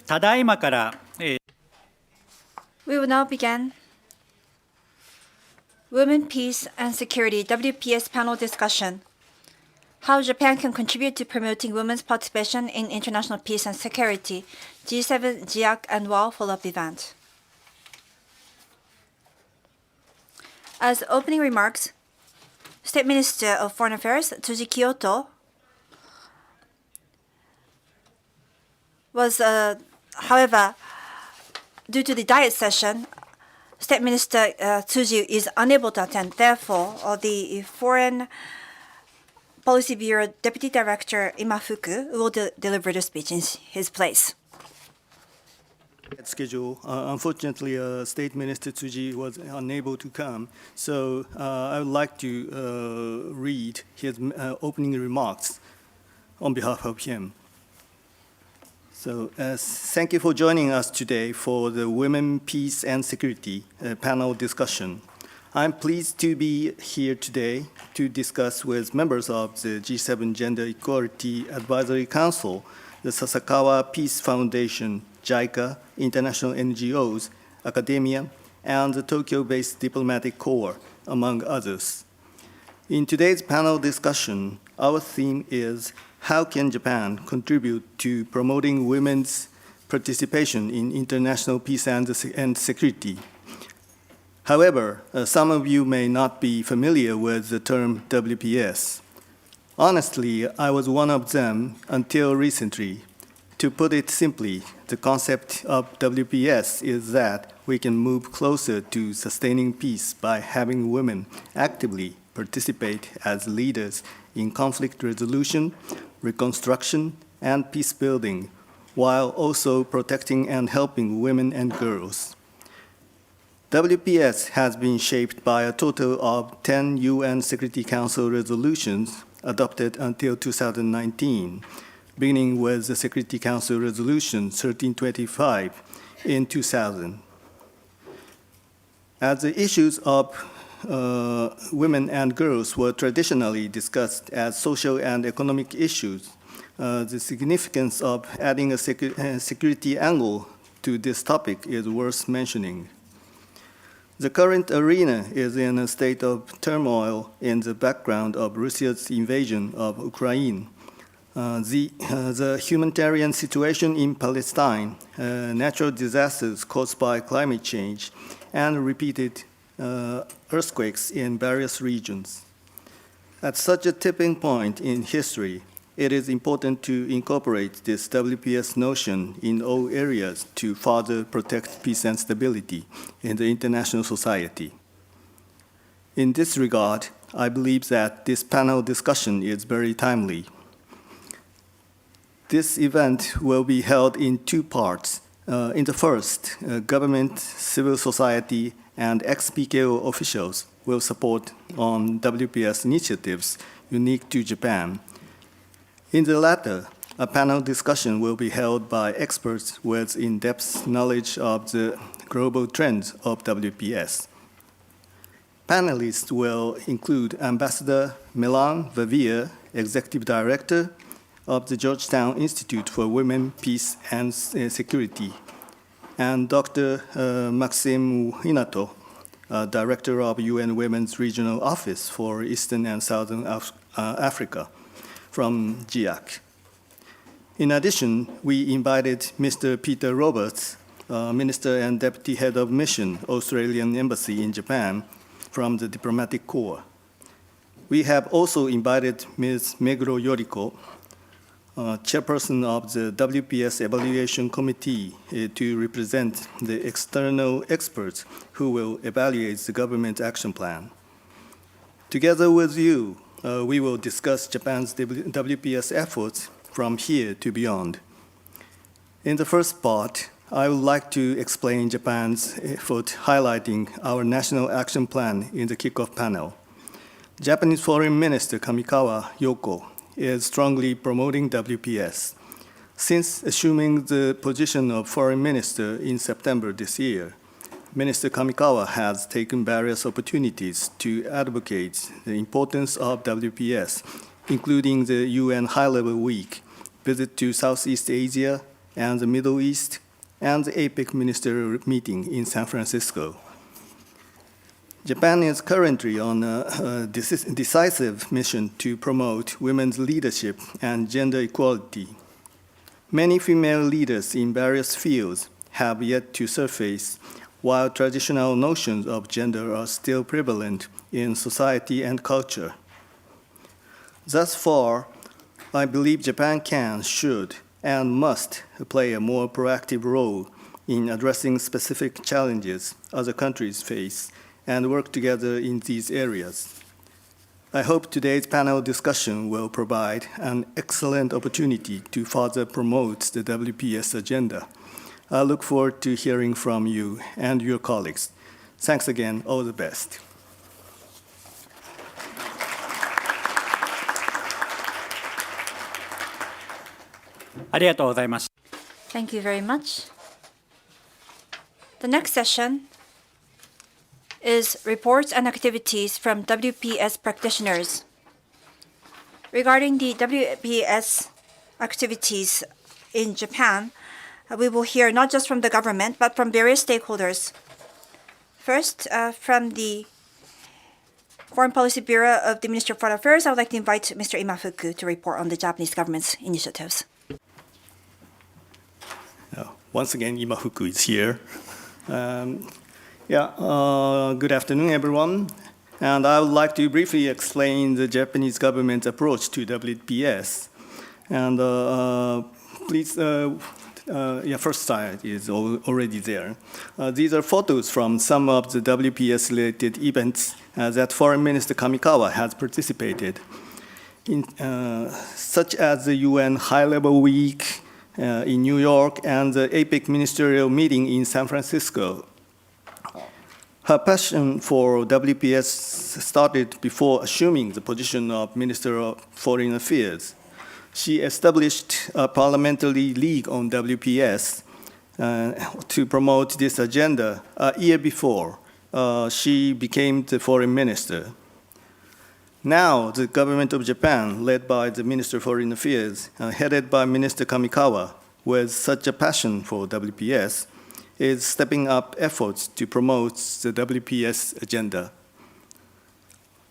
ただいまから、We will now begin Women, Peace and Security WPS panel discussion. How Japan can contribute to promoting women's participation in international peace and security. G7, GEAC and WAW follow-up event. As opening remarks, State Minister of Foreign Affairs Tsuji Kyoto was, however, due to the diet session, State Minister Tsuji is unable to attend. Therefore, the Foreign Policy Bureau Deputy Director Imafuku will deliver the speech in his place. Schedule. Unfortunately, State Minister Tsuji was unable to come, so I would like to read his opening remarks on behalf of him. So, thank you for joining us today for the Women, Peace and Security panel discussion. I'm pleased to be here today to discuss with members of the G7 Gender Equality Advisory Council, the Sasakawa Peace Foundation, JICA, international NGOs, academia, and the Tokyo-based diplomatic corps, among others. In today's panel discussion, our theme is how can Japan contribute to promoting women's participation in international peace and security? However, some of you may not be familiar with the term WPS. Honestly, I was one of them until recently. To put it simply, the concept of WPS is that we can move closer to sustaining peace by having women actively participate as leaders in conflict resolution, reconstruction, and peace building, while also protecting and helping women and girls. WPS has been shaped by a total of 10 UN Security Council resolutions adopted until 2019, beginning with the Security Council Resolution 1325 in 2000. As the issues of women and girls were traditionally discussed as social and economic issues, the significance of adding a security angle to this topic is worth mentioning. The current arena is in a state of turmoil in the background of Russia's invasion of Ukraine. The humanitarian situation in Palestine, natural disasters caused by climate change, and repeated earthquakes in various regions. At such a tipping point in history, it is important to incorporate this WPS notion in all areas to further protect peace and stability in the international society. In this regard, I believe that this panel discussion is very timely. This event will be held in two parts. In the first, government, civil society, and ex-PKO officials will support on WPS initiatives unique to Japan. In the latter, a panel discussion will be held by experts with in-depth knowledge of the global trends of WPS. Panelists will include Ambassador Milan Vervier, Executive Director of the Georgetown Institute for Women, Peace and Security, and Dr. Maxime Hinato, Director of UN Women's Regional Office for Eastern and Southern Africa, from GEAC. In addition, we invited Mr. Peter Roberts, Minister and Deputy Head of Mission, Australian Embassy in Japan, from the Diplomatic Corps. We have also invited Ms. Meguro Yoriko, Chairperson of the WPS Evaluation Committee, to represent the external experts who will evaluate the government action plan. Together with you, we will discuss Japan's WPS efforts from here to beyond. In the first part, I would like to explain Japan's effort highlighting our national action plan in the kickoff panel. Japanese Foreign Minister Kamikawa Yoko is strongly promoting WPS. Since assuming the position of Foreign Minister in September this year, Minister Kamikawa has taken various opportunities to advocate the importance of WPS, including the UN High-Level Week, visit to Southeast Asia, and the Middle East, and the APEC ministerial meeting in San Francisco. Japan is currently on a decisive mission to promote women's leadership and gender equality. Many female leaders in various fields have yet to surface, while traditional notions of gender are still prevalent in society and culture. Thus far, I believe Japan can, should, and must play a more proactive role in addressing specific challenges other countries face and work together in these areas. I hope today's panel discussion will provide an excellent opportunity to further promote the WPS agenda. I look forward to hearing from you and your colleagues. Thanks again, all the best. Thank you very much. The next session is reports and activities from WPS practitioners. Regarding the WPS activities in Japan, we will hear not just from the government, but from various stakeholders. First, from the Foreign Policy Bureau of the Ministry of Foreign Affairs, I would like to invite Mr. Imafuku to report on the Japanese government's initiatives. Once again, Imafuku is here. Good afternoon, everyone. And I would like to briefly explain the Japanese government's approach to WPS. And please, first slide is already there. These are photos from some of the WPS-related events that Foreign Minister Kamikawa has participated in, such as the UN High-Level Week in New York and the APEC ministerial meeting in San Francisco. Her passion for WPS started before assuming the position of Minister of Foreign Affairs. She established a parliamentary league on WPS to promote this agenda a year before she became the foreign minister. Now, the government of Japan, led by the Minister of Foreign Affairs, headed by Minister Kamikawa, with such a passion for WPS, is stepping up efforts to promote the WPS agenda.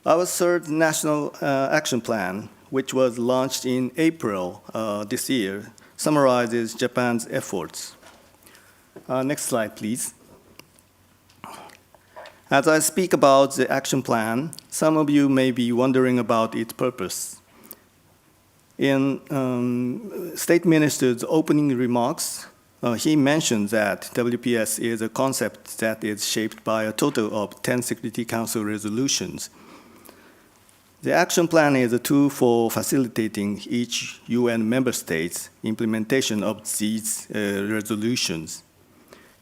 Our third National Action Plan, which was launched in April this year, summarizes Japan's efforts. Next slide, please. As I speak about the action plan, some of you may be wondering about its purpose. In State Minister's opening remarks, he mentioned that WPS is a concept that is shaped by a total of 10 Security Council resolutions. The action plan is a tool for facilitating each UN member state's implementation of these resolutions.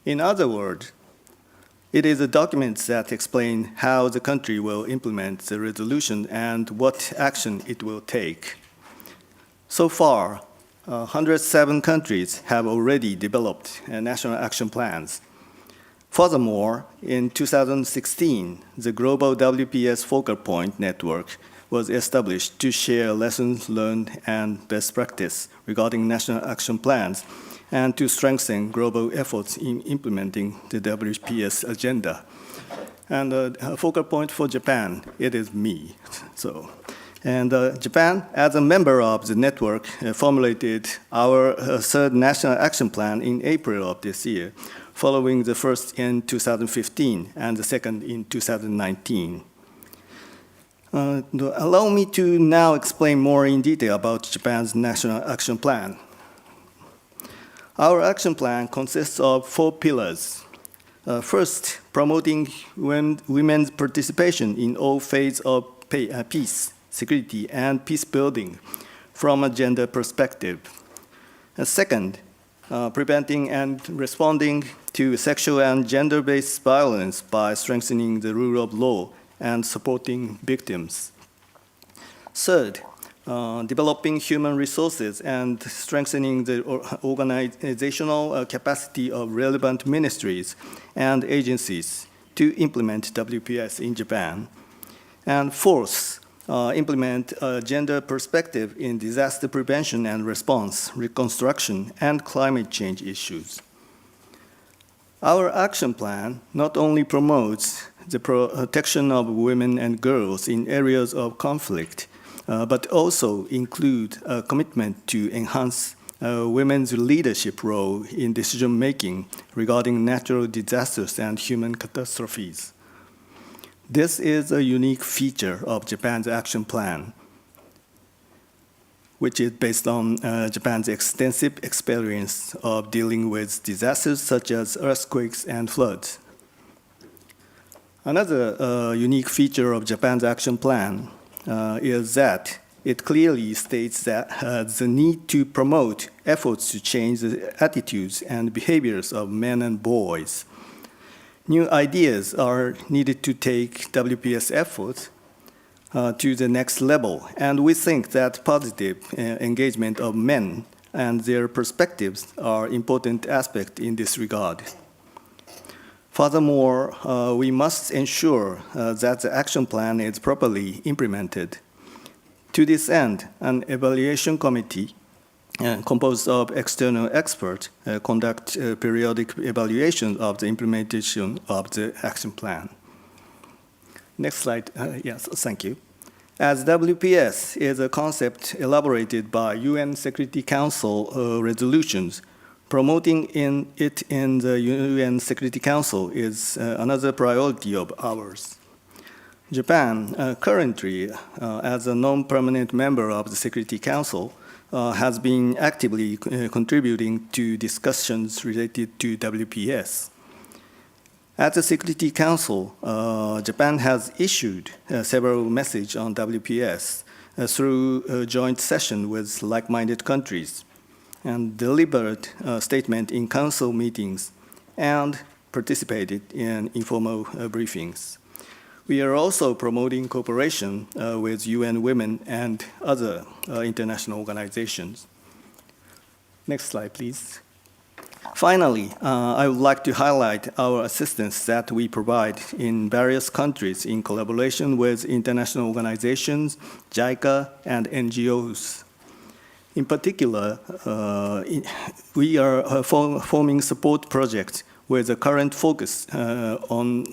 In other words, it is a document that explains how the country will implement the resolution and what action it will take. So far, 107 countries have already developed national action plans. Furthermore, in 2016, the Global WPS Focal Point Network was established to share lessons learned and best practice regarding national action plans and to strengthen global efforts in implementing the WPS agenda. And a focal point for Japan, it is me. Japan, as a member of the network, formulated our third National Action Plan in April of this year, following the first in 2015 and the second in 2019. Allow me to now explain more in detail about Japan's National Action Plan. Our action plan consists of 4 pillars. First, promoting women's participation in all phases of peace, security, and peace building from a gender perspective. Second, preventing and responding to sexual and gender-based violence by strengthening the rule of law and supporting victims. Third, developing human resources and strengthening the organizational capacity of relevant ministries and agencies to implement WPS in Japan. And fourth, implement a gender perspective in disaster prevention and response, reconstruction, and climate change issues. Our action plan not only promotes the protection of women and girls in areas of conflict, but also include a commitment to enhance women's leadership role in decision-making regarding natural disasters and human catastrophes. This is a unique feature of Japan's action plan, which is based on Japan's extensive experience of dealing with disasters such as earthquakes and floods. Another unique feature of Japan's action plan is that it clearly states that the need to promote efforts to change the attitudes and behaviors of men and boys. New ideas are needed to take WPS efforts to the next level, and we think that positive engagement of men and their perspectives are important aspects in this regard. Furthermore, we must ensure that the action plan is properly implemented. To this end, an evaluation committee composed of external experts conduct periodic evaluation of the implementation of the action plan. Next slide. Yes, thank you. As WPS is a concept elaborated by UN Security Council resolutions, promoting it in the UN Security Council is another priority of ours. Japan, currently, as a non-permanent member of the Security Council, has been actively contributing to discussions related to WPS. At the Security Council, Japan has issued several messages on WPS through a joint session with like-minded countries, and delivered a statement in council meetings, and participated in informal briefings. We are also promoting cooperation with UN Women and other international organizations. Next slide, please. Finally, I would like to highlight our assistance that we provide in various countries in collaboration with international organizations, JICA, and NGOs. In particular, we are forming support projects with a current focus on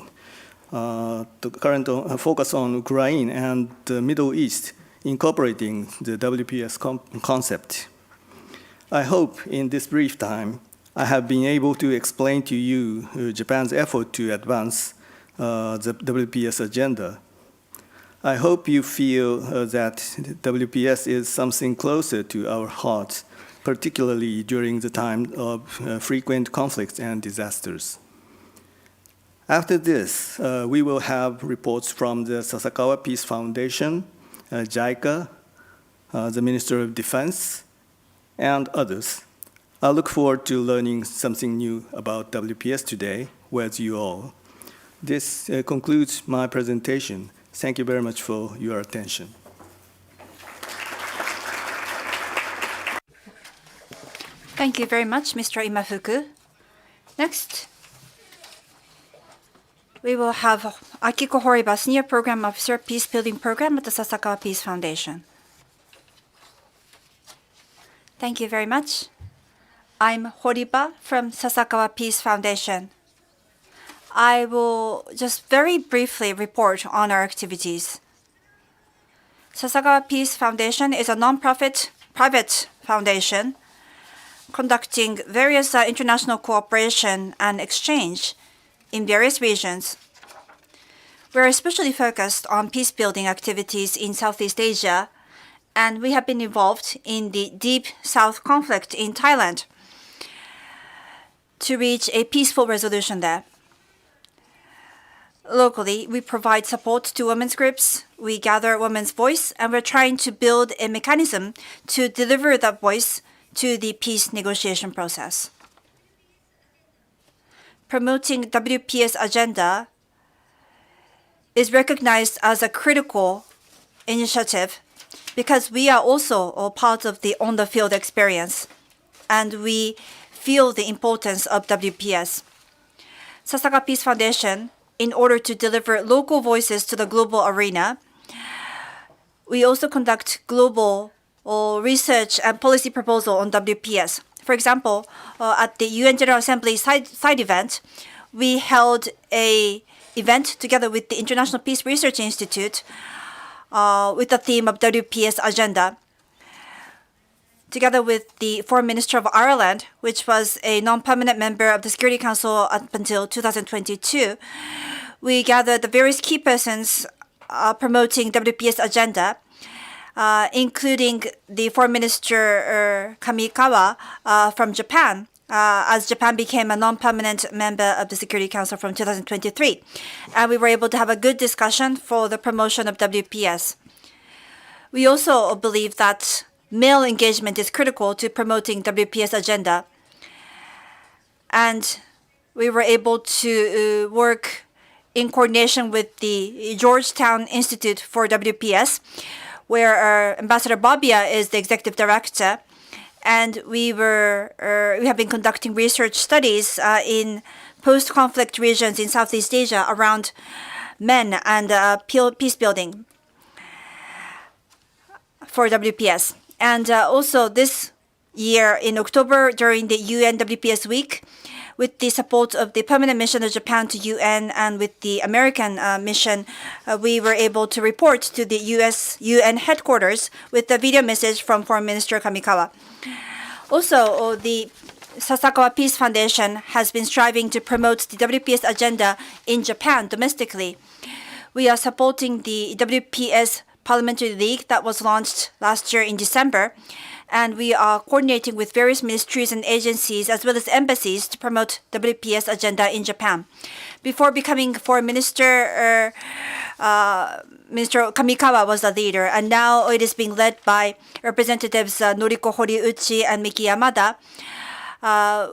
Ukraine and the Middle East, incorporating the WPS concept. I hope in this brief time, I have been able to explain to you Japan's effort to advance the WPS agenda. I hope you feel that WPS is something closer to our hearts, particularly during the time of frequent conflicts and disasters. After this, we will have reports from the Sasakawa Peace Foundation, JICA, the Minister of Defense, and others. I look forward to learning something new about WPS today with you all. This concludes my presentation. Thank you very much for your attention. Thank you very much, Mr. Imafuku. Next, we will have Akiko Horiba, Senior Program Officer, Peace Building Program at the Sasakawa Peace Foundation. Thank you very much. I'm Horiba from Sasakawa Peace Foundation. I will just very briefly report on our activities. Sasakawa Peace Foundation is a non-profit private foundation conducting various international cooperation and exchange in various regions. We're especially focused on peace-building activities in Southeast Asia, and we have been involved in the Deep South conflict in Thailand to reach a peaceful resolution there. Locally, we provide support to women's groups, we gather women's voice, and we're trying to build a mechanism to deliver that voice to the peace negotiation process. Promoting WPS Agenda is recognized as a critical initiative because we are also a part of the on-the-field experience, and we feel the importance of WPS. Sasakawa Peace Foundation, in order to deliver local voices to the global arena, we also conduct global research and policy proposal on WPS. For example, at the UN General Assembly side event, we held a event together with the International Peace Research Institute with the theme of WPS Agenda. Together with the Foreign Minister of Ireland, which was a non-permanent member of the Security Council up until 2022, we gathered the various key persons promoting WPS agenda, including the Foreign Minister Kamikawa from Japan, as Japan became a non-permanent member of the Security Council from 2023. And we were able to have a good discussion for the promotion of WPS. We also believe that male engagement is critical to promoting WPS agenda. And we were able to work in coordination with the Georgetown Institute for WPS, where our Ambassador Bobia is the executive director. And we have been conducting research studies in post-conflict regions in Southeast Asia around men and peace building for WPS. And also this year in October during the UN WPS week, with the support of the permanent mission of Japan to UN and with the American mission, we were able to report to the US UN headquarters with a video message from Foreign Minister Kamikawa. Also, the Sasakawa Peace Foundation has been striving to promote the WPS agenda in Japan domestically. We are supporting the WPS Parliamentary League that was launched last year in December, and we are coordinating with various ministries and agencies as well as embassies to promote WPS agenda in Japan. Before becoming Foreign Minister, Minister Kamikawa was the leader, and now it is being led by Representatives Noriko Horiuchi and Miki Yamada.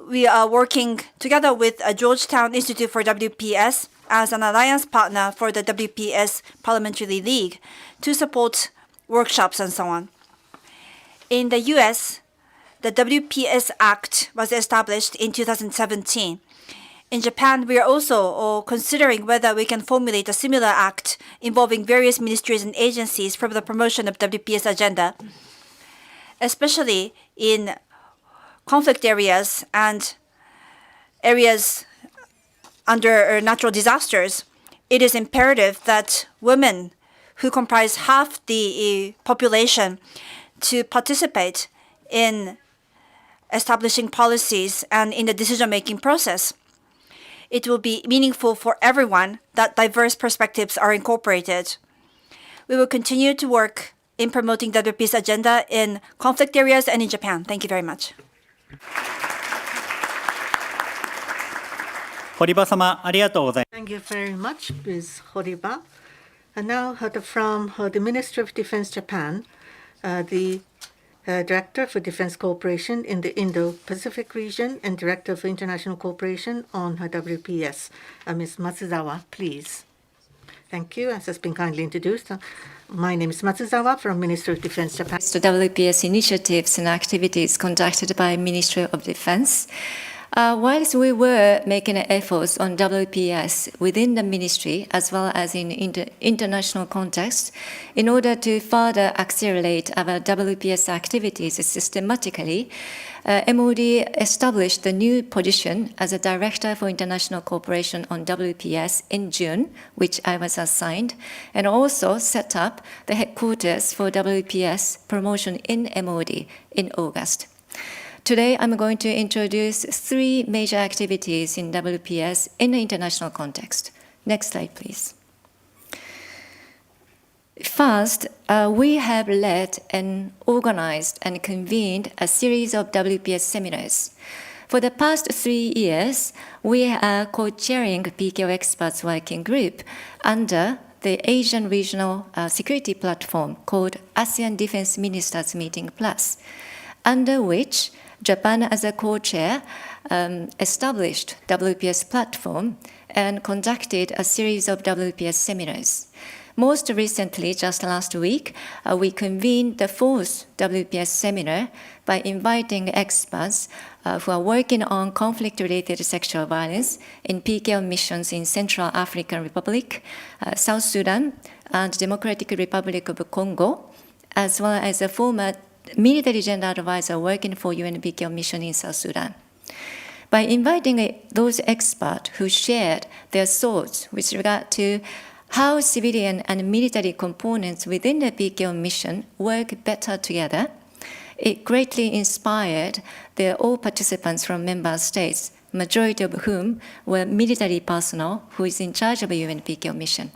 We are working together with Georgetown Institute for WPS as an alliance partner for the WPS Parliamentary League to support workshops and so on. In the US, the WPS Act was established in 2017. In Japan, we are also considering whether we can formulate a similar act involving various ministries and agencies for the promotion of WPS agenda, especially in conflict areas and areas under natural disasters. It is imperative that women, who comprise half the population, to participate in establishing policies and in the decision-making process. It will be meaningful for everyone that diverse perspectives are incorporated. We will continue to work in promoting the WPS agenda in conflict areas and in Japan. Thank you very much. 堀場様、ありがとうございます。 Thank you very much, Ms. Horiba. And now from the Ministry of Defense Japan, the Director for Defense Cooperation in the Indo-Pacific region and Director for International Cooperation on WPS, Ms. Matsuzawa, please. Thank you. As has been kindly introduced, my name is Matsuzawa from Ministry of Defense Japan. The WPS initiatives and activities conducted by Ministry of Defense. Whilst we were making efforts on WPS within the ministry as well as in international context, in order to further accelerate our WPS activities systematically, MOD established a new position as a Director for International Cooperation on WPS in June, which I was assigned, and also set up the headquarters for WPS promotion in MOD in August. Today, I'm going to introduce 3 major activities in WPS in the international context. Next slide, please. First, we have led and organized and convened a series of WPS seminars. For the past 3 years, we are co-chairing PKO Experts Working Group under the Asian Regional Security Platform called ASEAN Defense Ministers Meeting Plus, under which Japan, as a co-chair, established WPS platform and conducted a series of WPS seminars. Most recently, just last week, we convened the 4th WPS seminar by inviting experts who are working on conflict-related sexual violence in PKO missions in Central African Republic, South Sudan, and Democratic Republic of Congo, as well as a former military gender advisor working for UNPKO mission in South Sudan. By inviting those experts who shared their thoughts with regard to how civilian and military components within the PKO mission work better together, it greatly inspired all participants from member states, majority of whom were military personnel who is in charge of a UNPKO mission.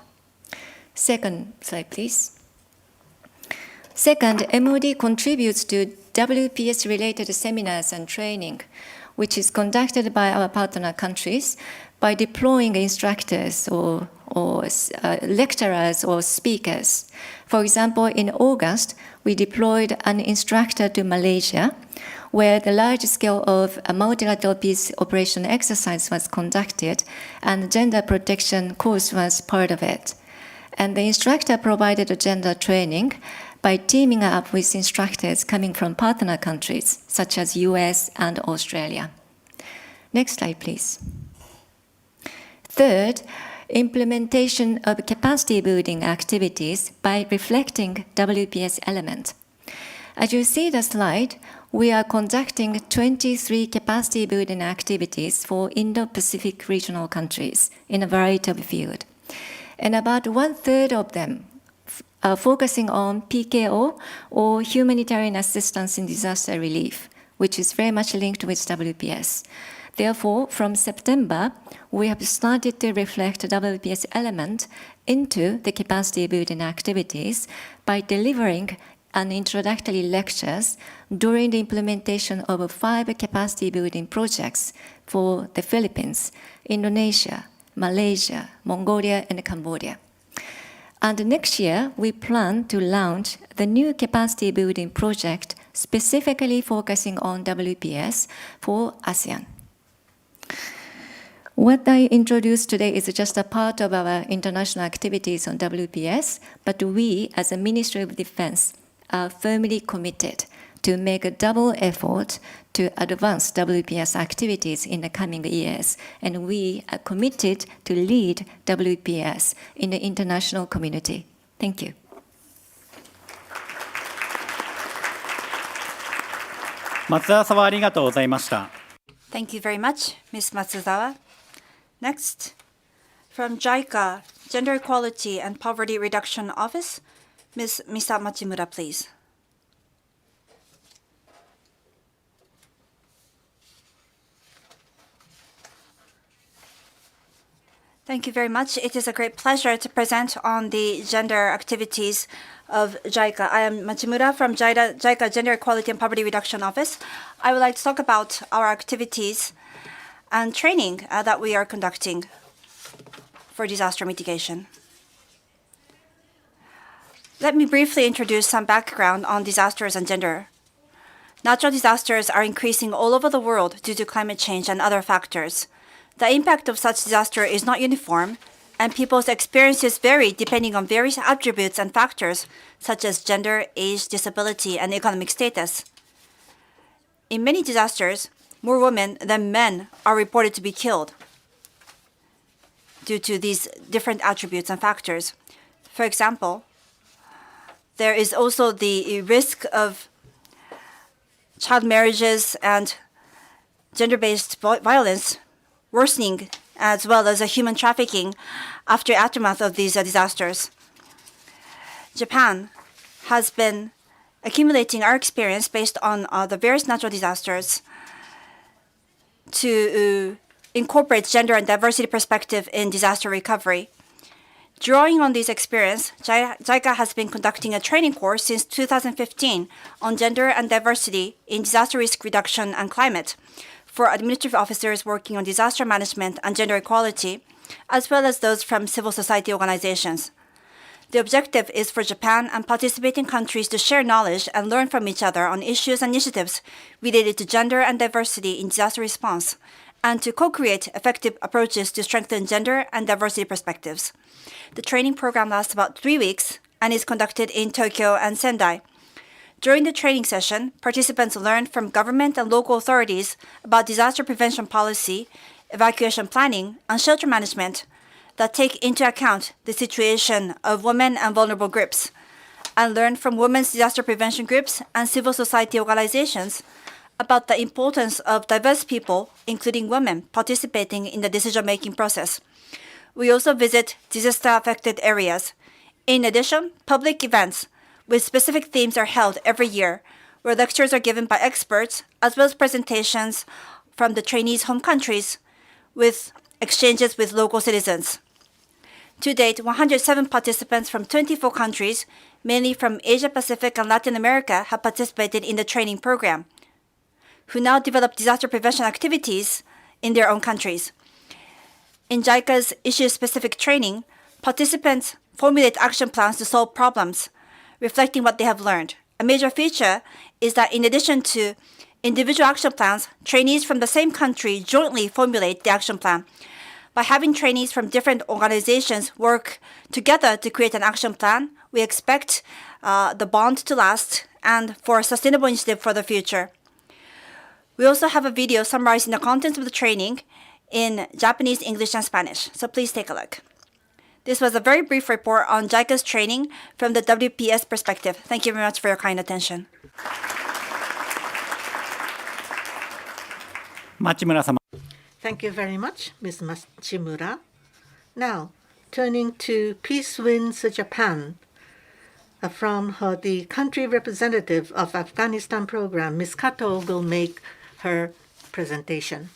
Second slide, please. Second, MOD contributes to WPS-related seminars and training, which is conducted by our partner countries by deploying instructors or lecturers or speakers. For example, in August, we deployed an instructor to Malaysia, where the large scale of a multilateral peace operation exercise was conducted, and gender protection course was part of it. And the instructor provided gender training by teaming up with instructors coming from partner countries, such as US and Australia. Next slide, please. Third, implementation of capacity building activities by reflecting WPS element. As you see the slide, we are conducting 23 capacity building activities for Indo-Pacific regional countries in a variety of fields. And about 1/3 of them are focusing on PKO or humanitarian assistance in disaster relief, which is very much linked with WPS. Therefore, from September, we have started to reflect the WPS element into the capacity building activities by delivering an introductory lectures during the implementation of 5 capacity building projects for the Philippines, Indonesia, Malaysia, Mongolia, and Cambodia. And next year, we plan to launch the new capacity building project specifically focusing on WPS for ASEAN. What I introduced today is just a part of our international activities on WPS, but we, as a Ministry of Defense, are firmly committed to make a double effort to advance WPS activities in the coming years, and we are committed to lead WPS in the international community. Thank you. Matsuzawa ありがとうございました。Thank you very much, Ms. Matsuzawa. Next, from JICA, Gender Equality and Poverty Reduction Office, Ms. Misa Machimura, please. Thank you very much. It is a great pleasure to present on the gender activities of JICA. I am Machimura from JICA Gender Equality and Poverty Reduction Office. I would like to talk about our activities and training that we are conducting for disaster mitigation. Let me briefly introduce some background on disasters and gender. Natural disasters are increasing all over the world due to climate change and other factors. The impact of such disaster is not uniform, and people's experiences vary depending on various attributes and factors such as gender, age, disability, and economic status. In many disasters, more women than men are reported to be killed due to these different attributes and factors. For example, there is also the risk of child marriages and gender-based violence worsening, as well as human trafficking after aftermath of these disasters. Japan has been accumulating our experience based on the various natural disasters to incorporate gender and diversity perspective in disaster recovery. Drawing on this experience, JICA has been conducting a training course since 2015 on gender and diversity in disaster risk reduction and climate for administrative officers working on disaster management and gender equality, as well as those from civil society organizations. The objective is for Japan and participating countries to share knowledge and learn from each other on issues and initiatives related to gender and diversity in disaster response, and to co-create effective approaches to strengthen gender and diversity perspectives. The training program lasts about 3 weeks and is conducted in Tokyo and Sendai. During the training session, participants learn from government and local authorities about disaster prevention policy, evacuation planning, and shelter management that take into account the situation of women and vulnerable groups, and learn from women's disaster prevention groups and civil society organizations about the importance of diverse people, including women, participating in the decision-making process. We also visit disaster-affected areas. In addition, public events with specific themes are held every year, where lectures are given by experts, as well as presentations from the trainees' home countries, with exchanges with local citizens. To date, 107 participants from 24 countries, mainly from Asia Pacific and Latin America, have participated in the training program, who now develop disaster prevention activities in their own countries. In JICA's issue-specific training, participants formulate action plans to solve problems, reflecting what they have learned. A major feature is that in addition to individual action plans, trainees from the same country jointly formulate the action plan. By having trainees from different organizations work together to create an action plan, we expect the bond to last and for a sustainable initiative for the future. We also have a video summarizing the contents of the training in Japanese, English, and Spanish, so please take a look. This was a very brief report on JICA's training from the WPS perspective. Thank you very much for your kind attention. 町村様。 Thank you very much, Ms. Machimura. Now, turning to Peace Wins Japan, from the country representative of Afghanistan program, Ms. Kato will make her presentation.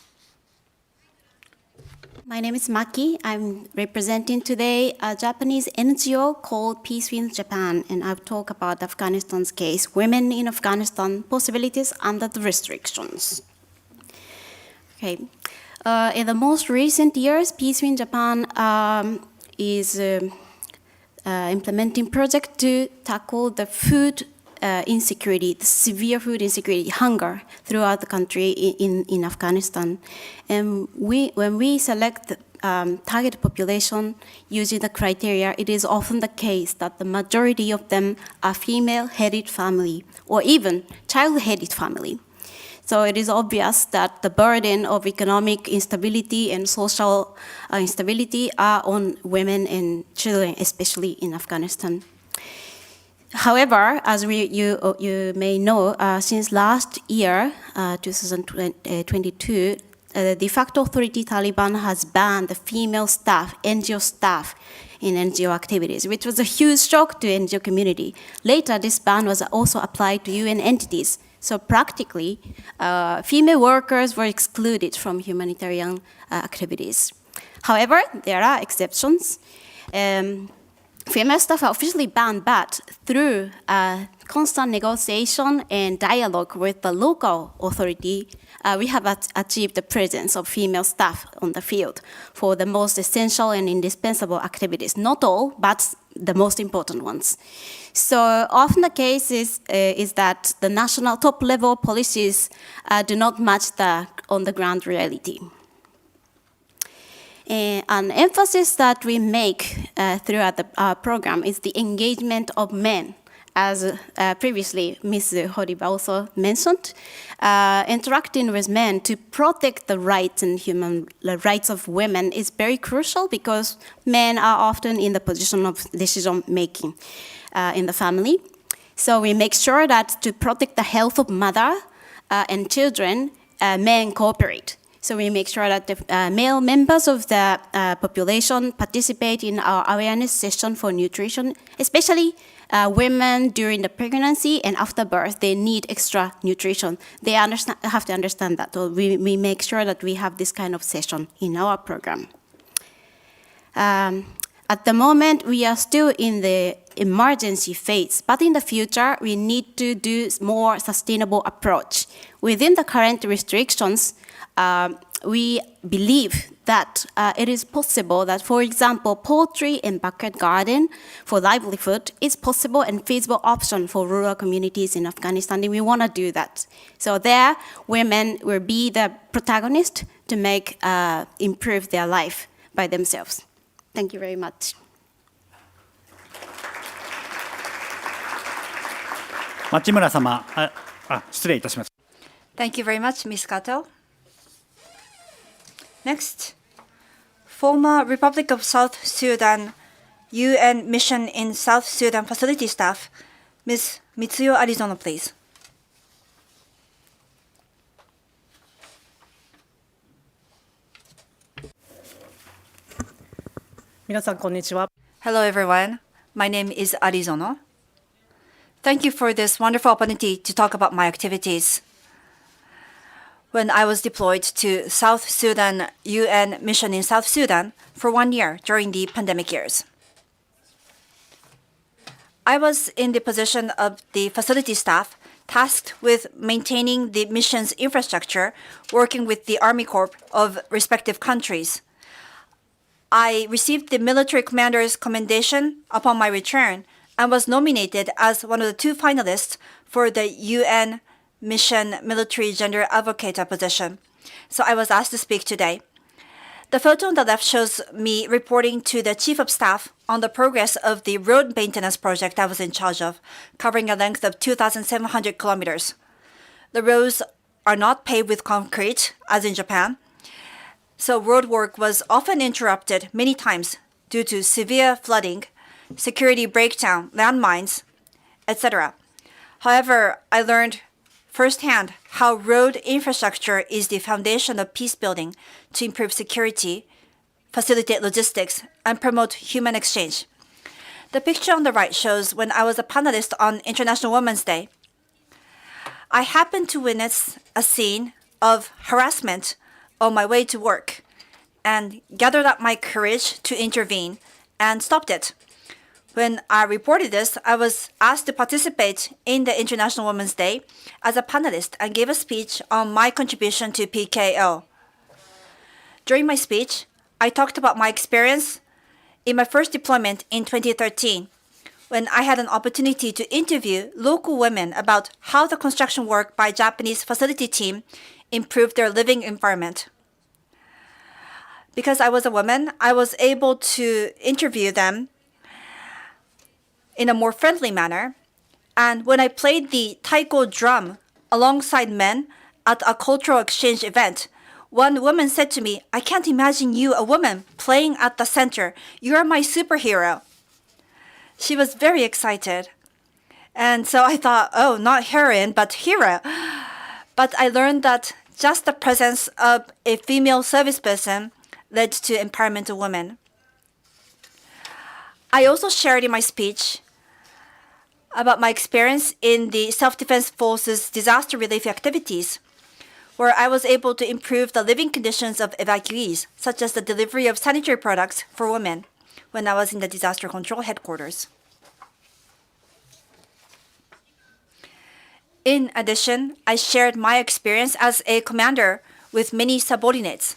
My name is Maki. I'm representing today a Japanese NGO called Peace Wins Japan, and I'll talk about Afghanistan's case, Women in Afghanistan, Possibilities Under the Restrictions. Okay. In the most recent years, Peace Wins Japan is implementing project to tackle the food insecurity, the severe food insecurity, hunger throughout the country in Afghanistan. And when we select the target population using the criteria, it is often the case that the majority of them are female-headed family or even child-headed family. So it is obvious that the burden of economic instability and social instability are on women and children, especially in Afghanistan. However, as you may know, since last year, 2022, the de facto authority Taliban has banned the female staff, NGO staff, in NGO activities, which was a huge shock to NGO community. Later, this ban was also applied to UN entities. So practically, female workers were excluded from humanitarian activities. However, there are exceptions. Female staff are officially banned, but through constant negotiation and dialogue with the local authority, we have achieved the presence of female staff on the field for the most essential and indispensable activities. Not all, but the most important ones. So often the case is that the national top-level policies do not match the on-the-ground reality. An emphasis that we make throughout our program is the engagement of men. As previously Ms. Horiba also mentioned, interacting with men to protect the rights and human rights of women is very crucial because men are often in the position of decision-making in the family. So we make sure that to protect the health of mother and children, men cooperate. So we make sure that the male members of the population participate in our awareness session for nutrition, especially women during the pregnancy and after birth. They need extra nutrition. They have to understand that. So we make sure that we have this kind of session in our program. At the moment, we are still in the emergency phase, but in the future, we need to do more sustainable approach. Within the current restrictions, we believe that it is possible that, for example, poultry and backyard garden for livelihood is possible and feasible option for rural communities in Afghanistan, and we want to do that. So there, women will be the protagonist to make improve their life by themselves. Thank you very much. 町村様、失礼いたします。 Thank you very much, Ms. Kato. Next, former Republic of South Sudan UN Mission in South Sudan facility staff, Ms. Mitsuyo Arizono, please. Hello, everyone. My name is Arizono. Thank you for this wonderful opportunity to talk about my activities. When I was deployed to South Sudan UN mission in South Sudan for 1 year during the pandemic years. I was in the position of the facility staff tasked with maintaining the mission's infrastructure, working with the Army Corps of respective countries. I received the military commander's commendation upon my return and was nominated as one of the 2 finalists for the UN Mission Military Gender Advocate position. So I was asked to speak today. The photo on the left shows me reporting to the Chief of Staff on the progress of the road maintenance project I was in charge of, covering a length of 2,700 kilometers. The roads are not paved with concrete, as in Japan, so road work was often interrupted many times due to severe flooding, security breakdown, landmines, etc. However, I learned firsthand how road infrastructure is the foundation of peace building to improve security, facilitate logistics, and promote human exchange. The picture on the right shows when I was a panelist on International Women's Day. I happened to witness a scene of harassment on my way to work and gathered up my courage to intervene and stopped it. When I reported this, I was asked to participate in the International Women's Day as a panelist and gave a speech on my contribution to PKO. During my speech, I talked about my experience in my first deployment in 2013, when I had an opportunity to interview local women about how the construction work by Japanese facility team improved their living environment. Because I was a woman, I was able to interview them in a more friendly manner. And when I played the taiko drum alongside men at a cultural exchange event, one woman said to me, "I can't imagine you, a woman, playing at the center. You are my superhero." She was very excited. And so I thought, oh, not heroine, but hero. But I learned that just the presence of a female service person led to empowerment of women. I also shared in my speech about my experience in the Self-Defense Forces disaster relief activities, where I was able to improve the living conditions of evacuees, such as the delivery of sanitary products for women, when I was in the disaster control headquarters. In addition, I shared my experience as a commander with many subordinates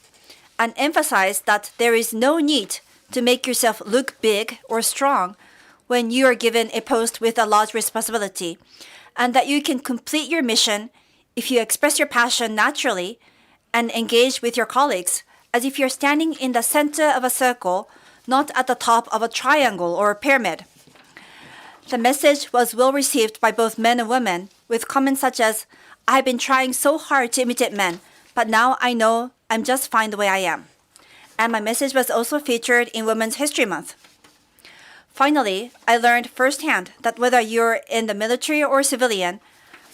and emphasized that there is no need to make yourself look big or strong when you are given a post with a large responsibility, and that you can complete your mission if you express your passion naturally and engage with your colleagues as if you're standing in the center of a circle, not at the top of a triangle or a pyramid. The message was well received by both men and women, with comments such as, "I've been trying so hard to imitate men, but now I know I'm just fine the way I am." And my message was also featured in Women's History Month. Finally, I learned firsthand that whether you're in the military or civilian,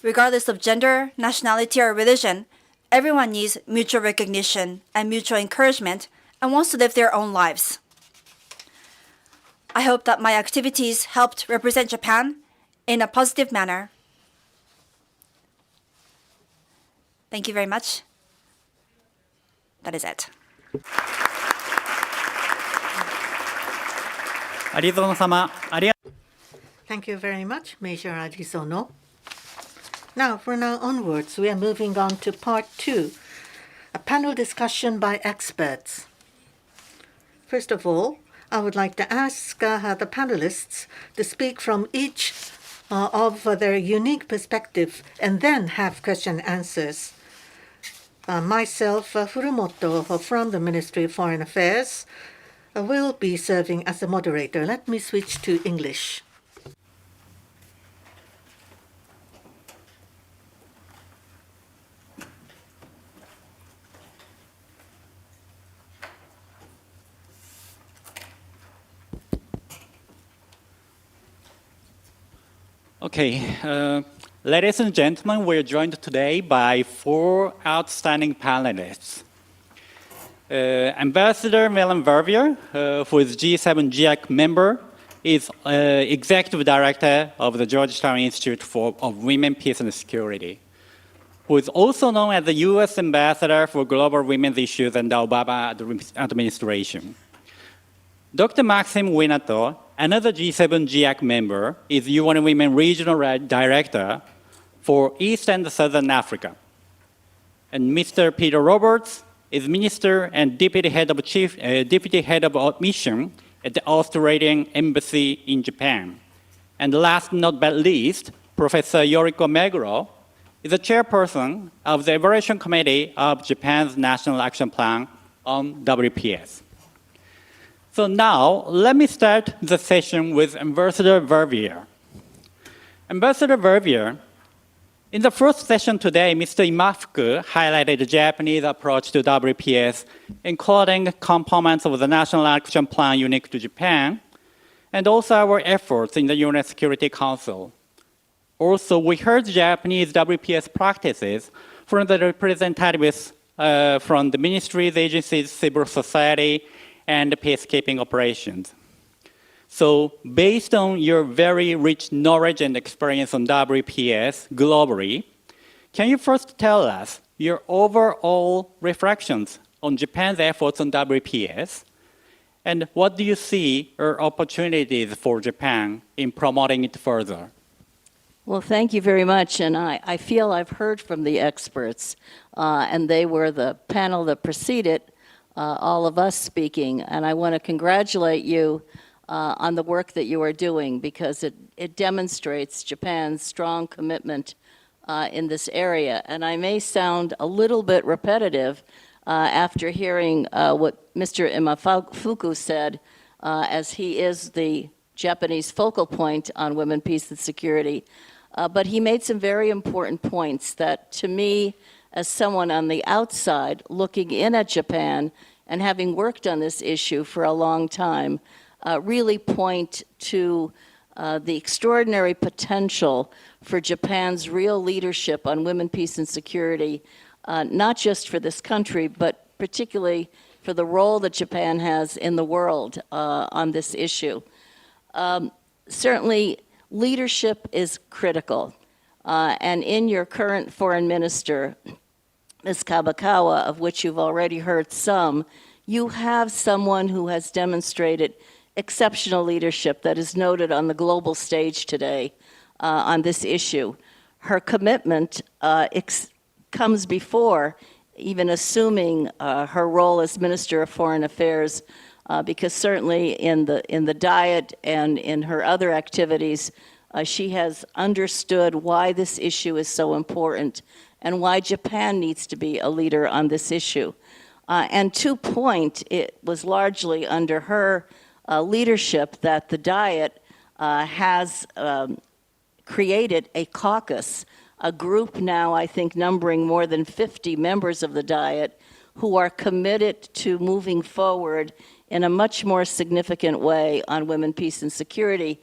regardless of gender, nationality, or religion, everyone needs mutual recognition and mutual encouragement and wants to live their own lives. I hope that my activities helped represent Japan in a positive manner. Thank you very much. That is it. アリゾナ様、ありが Thank you very much, Major Arizono. Now, from now onwards, we are moving on to part 2, a panel discussion by experts. First of all, I would like to ask the panelists to speak from each of their unique perspective and then have question and answers. Myself, Furumoto from the Ministry of Foreign Affairs, will be serving as the moderator. Let me switch to English. Okay, ladies and gentlemen, we're joined today by 4 outstanding panelists. Ambassador Milan Vervier, who is G7 GEAC member, is Executive Director of the Georgetown Institute of Women, Peace and Security, who is also known as the U.S. Ambassador for Global Women's Issues in the Obama administration. Dr. Maxime Winato, another G7 GEAC member, is UN Women Regional Director for East and Southern Africa. And Mr. Peter Roberts is Minister and Deputy Head of Mission at the Australian Embassy in Japan. And last but not least, Professor Yoriko Meguro is the chairperson of the Evaluation Committee of Japan's National Action Plan on WPS. So now, let me start the session with Ambassador Vervier. Ambassador Vervier, in the first session today, Mr. Imafuku highlighted the Japanese approach to WPS, including components of the National Action Plan unique to Japan, and also our efforts in the UN Security Council. Also, we heard Japanese WPS practices from the representatives from the ministries, agencies, civil society, and peacekeeping operations. So based on your very rich knowledge and experience on WPS globally, can you first tell us your overall reflections on Japan's efforts on WPS, and what do you see are opportunities for Japan in promoting it further? Well, thank you very much, and I feel I've heard from the experts, and they were the panel that preceded all of us speaking, and I want to congratulate you on the work that you are doing, because it demonstrates Japan's strong commitment in this area. And I may sound a little bit repetitive after hearing what Mr. Imafuku said, as he is the Japanese focal point on women, peace, and security. But he made some very important points that, to me, as someone on the outside looking in at Japan and having worked on this issue for a long time, really point to the extraordinary potential for Japan's real leadership on women, peace, and security, not just for this country, but particularly for the role that Japan has in the world on this issue. Certainly, leadership is critical. And in your current foreign minister, Ms. Kabakawa, of which you've already heard some, you have someone who has demonstrated exceptional leadership that is noted on the global stage today on this issue. Her commitment comes before even assuming her role as Minister of Foreign Affairs, because certainly in the Diet and in her other activities, she has understood why this issue is so important and why Japan needs to be a leader on this issue. And to point, it was largely under her leadership that the Diet has created a caucus, a group now, I think, numbering more than 50 members of the Diet who are committed to moving forward in a much more significant way on women, peace, and security.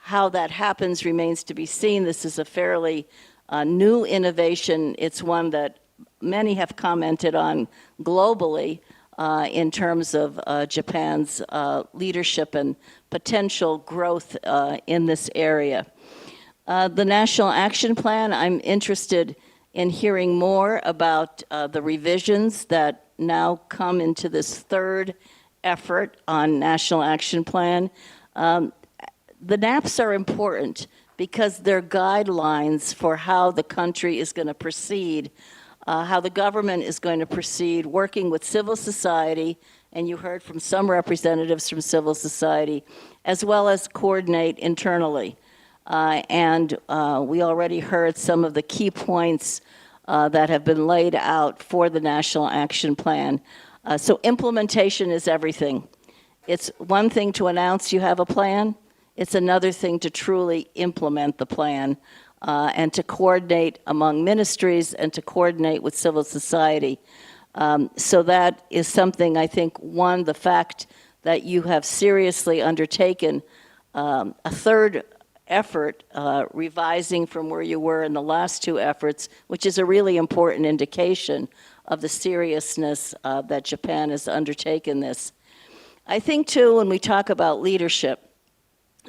How that happens remains to be seen. This is a fairly new innovation. It's one that many have commented on globally in terms of Japan's leadership and potential growth in this area. The National Action Plan, I'm interested in hearing more about the revisions that now come into this third effort on National Action Plan. The NAPs are important because they're guidelines for how the country is going to proceed, how the government is going to proceed, working with civil society, and you heard from some representatives from civil society, as well as coordinate internally. And we already heard some of the key points that have been laid out for the National Action Plan. So implementation is everything. It's one thing to announce you have a plan. It's another thing to truly implement the plan and to coordinate among ministries and to coordinate with civil society. So that is something, I think, one, the fact that you have seriously undertaken a third effort, revising from where you were in the last two efforts, which is a really important indication of the seriousness that Japan has undertaken this. I think, too, when we talk about leadership,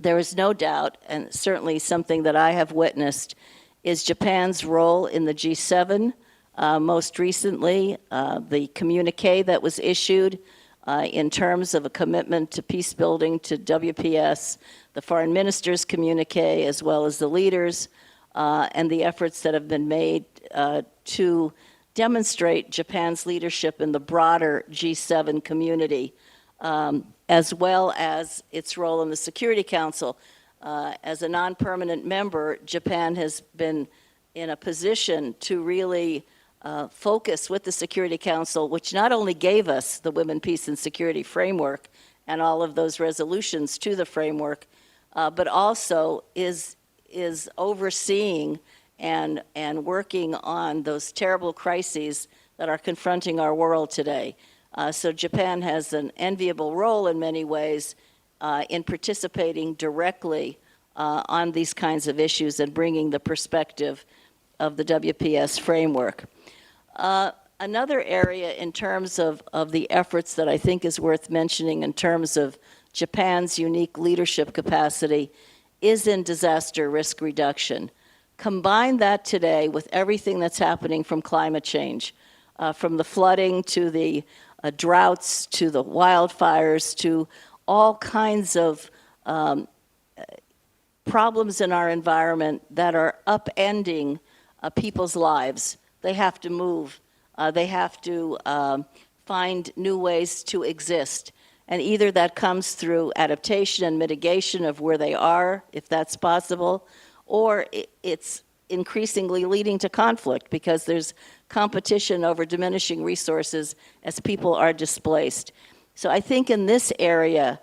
there is no doubt, and certainly something that I have witnessed, is Japan's role in the G7. Most recently, the communique that was issued in terms of a commitment to peace building to WPS, the foreign minister's communique, as well as the leaders, and the efforts that have been made to demonstrate Japan's leadership in the broader G7 community, as well as its role in the Security Council. As a non-permanent member, Japan has been in a position to really focus with the Security Council, which not only gave us the Women, Peace, and Security framework and all of those resolutions to the framework, but also is overseeing and working on those terrible crises that are confronting our world today. So Japan has an enviable role in many ways in participating directly on these kinds of issues and bringing the perspective of the WPS framework. Another area in terms of the efforts that I think is worth mentioning in terms of Japan's unique leadership capacity is in disaster risk reduction. Combine that today with everything that's happening from climate change, from the flooding to the droughts to the wildfires to all kinds of problems in our environment that are upending people's lives. They have to move. They have to find new ways to exist. And either that comes through adaptation and mitigation of where they are, if that's possible, or it's increasingly leading to conflict because there's competition over diminishing resources as people are displaced. So I think in this area,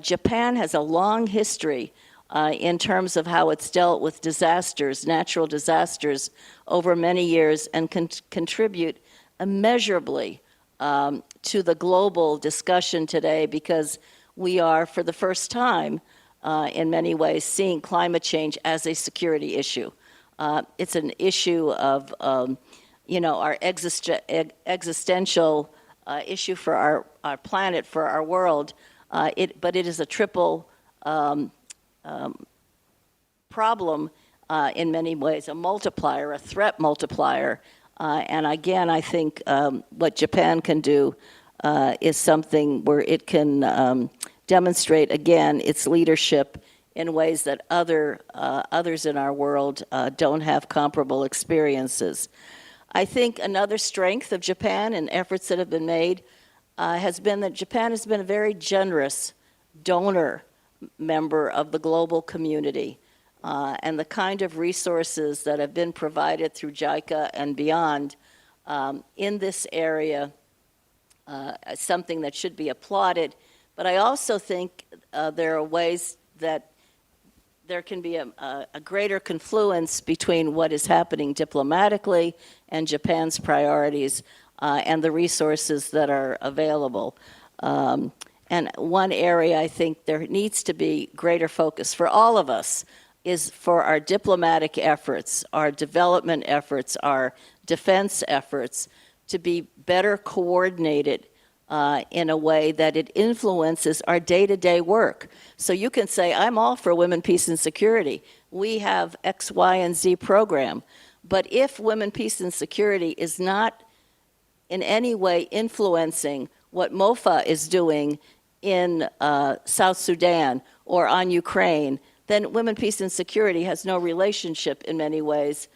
Japan has a long history in terms of how it's dealt with disasters, natural disasters, over many years and can contribute immeasurably to the global discussion today because we are, for the first time, in many ways, seeing climate change as a security issue. It's an issue of, our existential issue for our planet, for our world, but it is a triple problem in many ways, a multiplier, a threat multiplier. And again, I think what Japan can do is something where it can demonstrate, again, its leadership in ways that others in our world don't have comparable experiences. I think another strength of Japan and efforts that have been made has been that Japan has been a very generous donor member of the global community. And the kind of resources that have been provided through JICA and beyond in this area is something that should be applauded. But I also think there are ways that there can be a greater confluence between what is happening diplomatically and Japan's priorities and the resources that are available. And one area I think there needs to be greater focus for all of us is for our diplomatic efforts, our development efforts, our defense efforts to be better coordinated in a way that it influences our day-to-day work. So you can say, I'm all for women, peace, and security. We have X, Y, and Z program. But if women, peace, and security is not in any way influencing what MOFA is doing in South Sudan or on Ukraine, then women, peace, and security has no relationship in many ways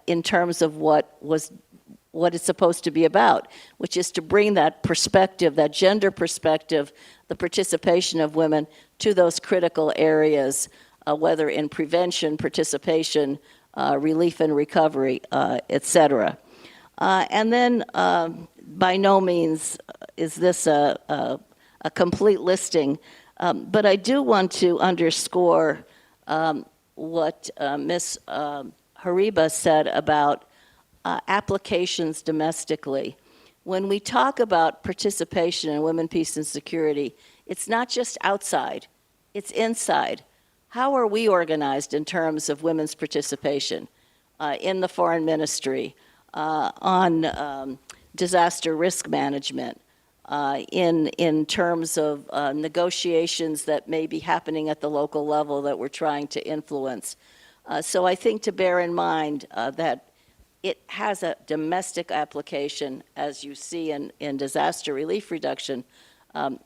in terms of what it's supposed to be about, which is to bring that perspective, that gender perspective, the participation of women to those critical areas, whether in prevention, participation, relief and recovery, et cetera. And then by no means is this a complete listing, but I do want to underscore what Ms. Hariba said about applications domestically. When we talk about participation in women, peace, and security, it's not just outside, it's inside. how are we organized in terms of women's participation in the foreign ministry, on disaster risk management, in terms of negotiations that may be happening at the local level that we're trying to influence. So I think to bear in mind that it has a domestic application, as you see in disaster relief reduction,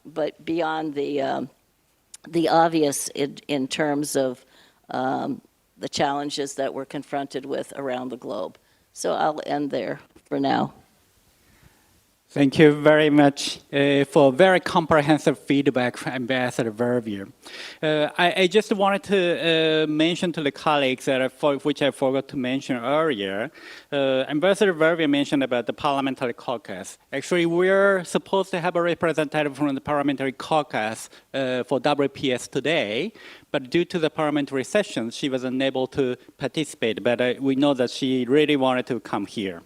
but beyond the obvious in terms of the challenges that we're confronted with around the globe. So I'll end there for now. Thank you very much for very comprehensive feedback from Ambassador Vervier. I just wanted to mention to the colleagues that which I forgot to mention earlier. Ambassador Vervier mentioned about the parliamentary caucus. Actually, we're supposed to have a representative from the parliamentary caucus for WPS today, but due to the parliamentary session, she was unable to participate. But we know that she really wanted to come here.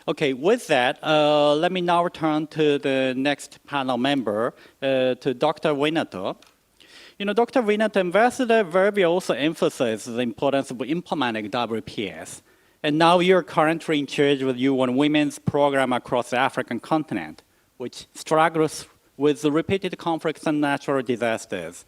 Okay, with that, let me now turn to the next panel member, to Dr. Winato. Dr. Winato, Ambassador Vervier also emphasized the importance of implementing WPS. And now you're currently in charge with UN Women's program across the African continent, which struggles with the repeated conflicts and natural disasters.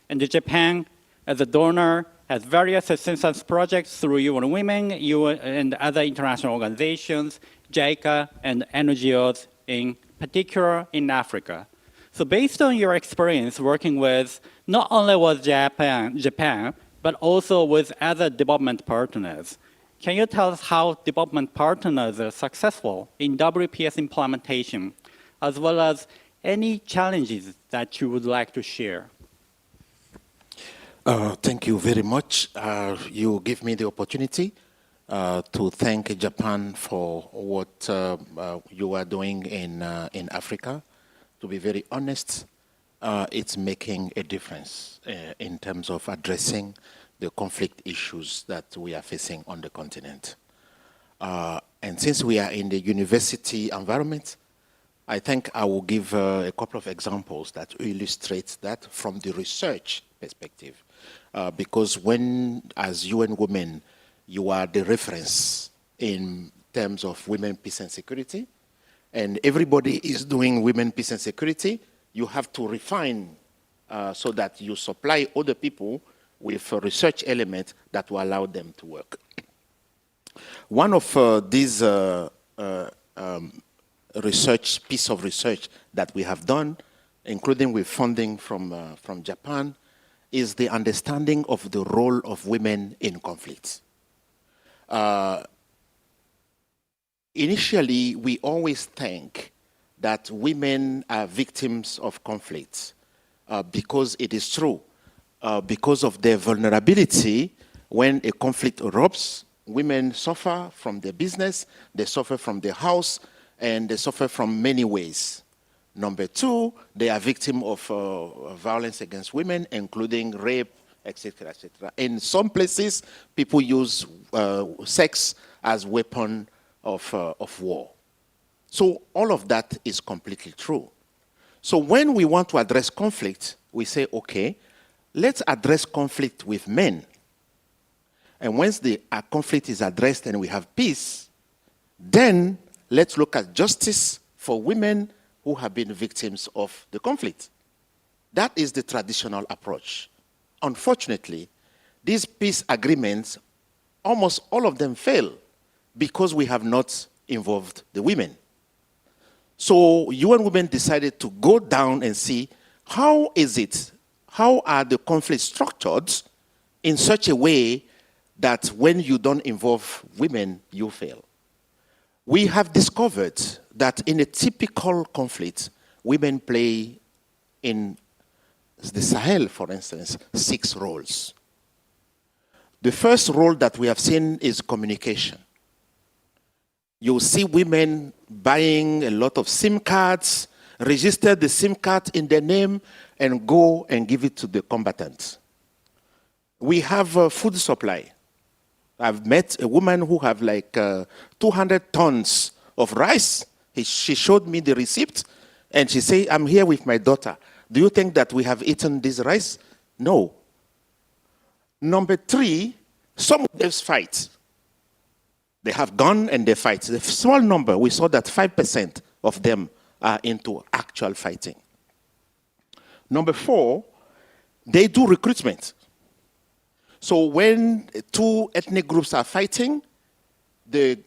And Japan, as a donor, has various assistance projects through UN Women, UN, and other international organizations, GEAC and NGOs, in particular in Africa. So based on your experience working with not only with Japan, but also with other development partners, can you tell us how development partners are successful in WPS implementation, as well as any challenges that you would like to share? Thank you very much. You give me the opportunity to thank Japan for what you are doing in Africa. To be very honest, it's making a difference in terms of addressing the conflict issues that we are facing on the continent. And since we are in the university environment, I think I will give a couple of examples that illustrate that from the research perspective. Because when, as UN Women, you are the reference in terms of women, peace and security, and everybody is doing women, peace and security, you have to refine so that you supply other people with a research element that will allow them to work. One of these piece of research that we have done, including with funding from Japan, is the understanding of the role of women in conflicts. Initially, we always think that women are victims of conflicts because it is true. Because of their vulnerability, when a conflict erupts, women suffer from their business, they suffer from their house, and they suffer from many ways. Number two, they are victims of violence against women, including rape, etc., etc. In some places, people use sex as weapon of war. So all of that is completely true. So when we want to address conflict, we say, okay, let's address conflict with men. And once the conflict is addressed and we have peace, then let's look at justice for women who have been victims of the conflict. That is the traditional approach. Unfortunately, these peace agreements, almost all of them fail because we have not involved the women. So UN Women decided to go down and see how are the conflicts structured in such a way that when you don't involve women, you fail. We have discovered that in a typical conflict, women play in the Sahel, for instance, 6 roles. The first role that we have seen is communication. You see women buying a lot of SIM cards, register the SIM card in their name, and go and give it to the combatants. We have food supply. I've met a woman who have like 200 tons of rice. She showed me the receipt, and she said, I'm here with my daughter. Do you think that we have eaten this rice? No. Number three, some of them fight. They have gun and they fight. The small number, we saw that 5% of them are into actual fighting. Number four, they do recruitment. So when two ethnic groups are fighting, the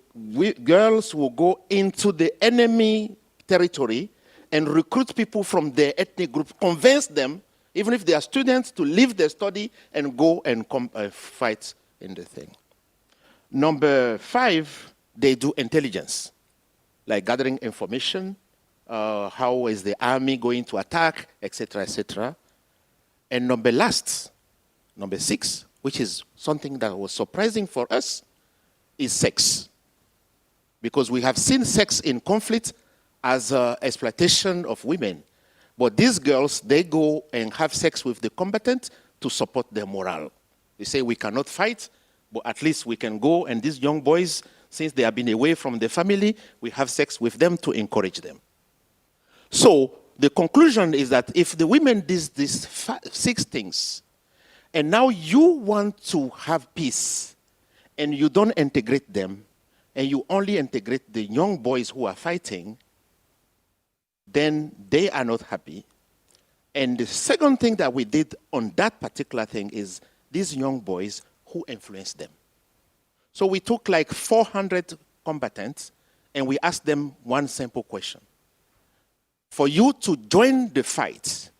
girls will go into the enemy territory and recruit people from their ethnic group, convince them, even if they are students, to leave their study and go and fight in the thing. Number five, they do intelligence, like gathering information, how is the army going to attack, etc., etc. And number six, which is something that was surprising for us, is sex. Because we have seen sex in conflict as exploitation of women. But these girls, they go and have sex with the combatant to support their morale. They say, we cannot fight, but at least we can go, and these young boys, since they have been away from their family, we have sex with them to encourage them. So the conclusion is that if the women did these 6 things, and now you want to have peace, and you don't integrate them, and you only integrate the young boys who are fighting, then they are not happy. And the second thing that we did on that particular thing is these young boys who influenced them. So we took like 400 combatants and we asked them one simple question. For you to join the fight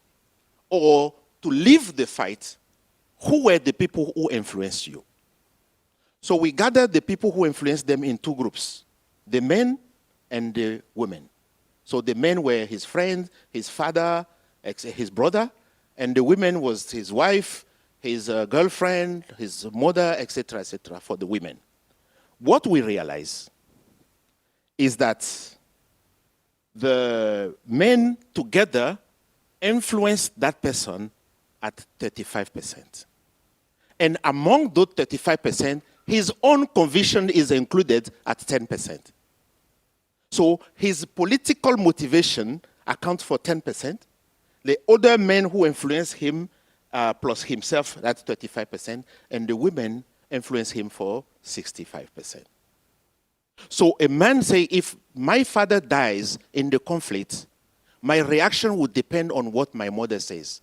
or to leave the fight, who were the people who influenced you? So we gathered the people who influenced them in 2 groups, the men and the women. So the men were his friend, his father, his brother, and the women was his wife, his girlfriend, his mother, etc., for the women. What we realize is that the men together influenced that person at 35%. And among those 35%, his own conviction is included at 10%. So his political motivation accounts for 10%. The other men who influence him plus himself, that's 35%. And the women influence him for 65%. So a man say, if my father dies in the conflict, my reaction would depend on what my mother says.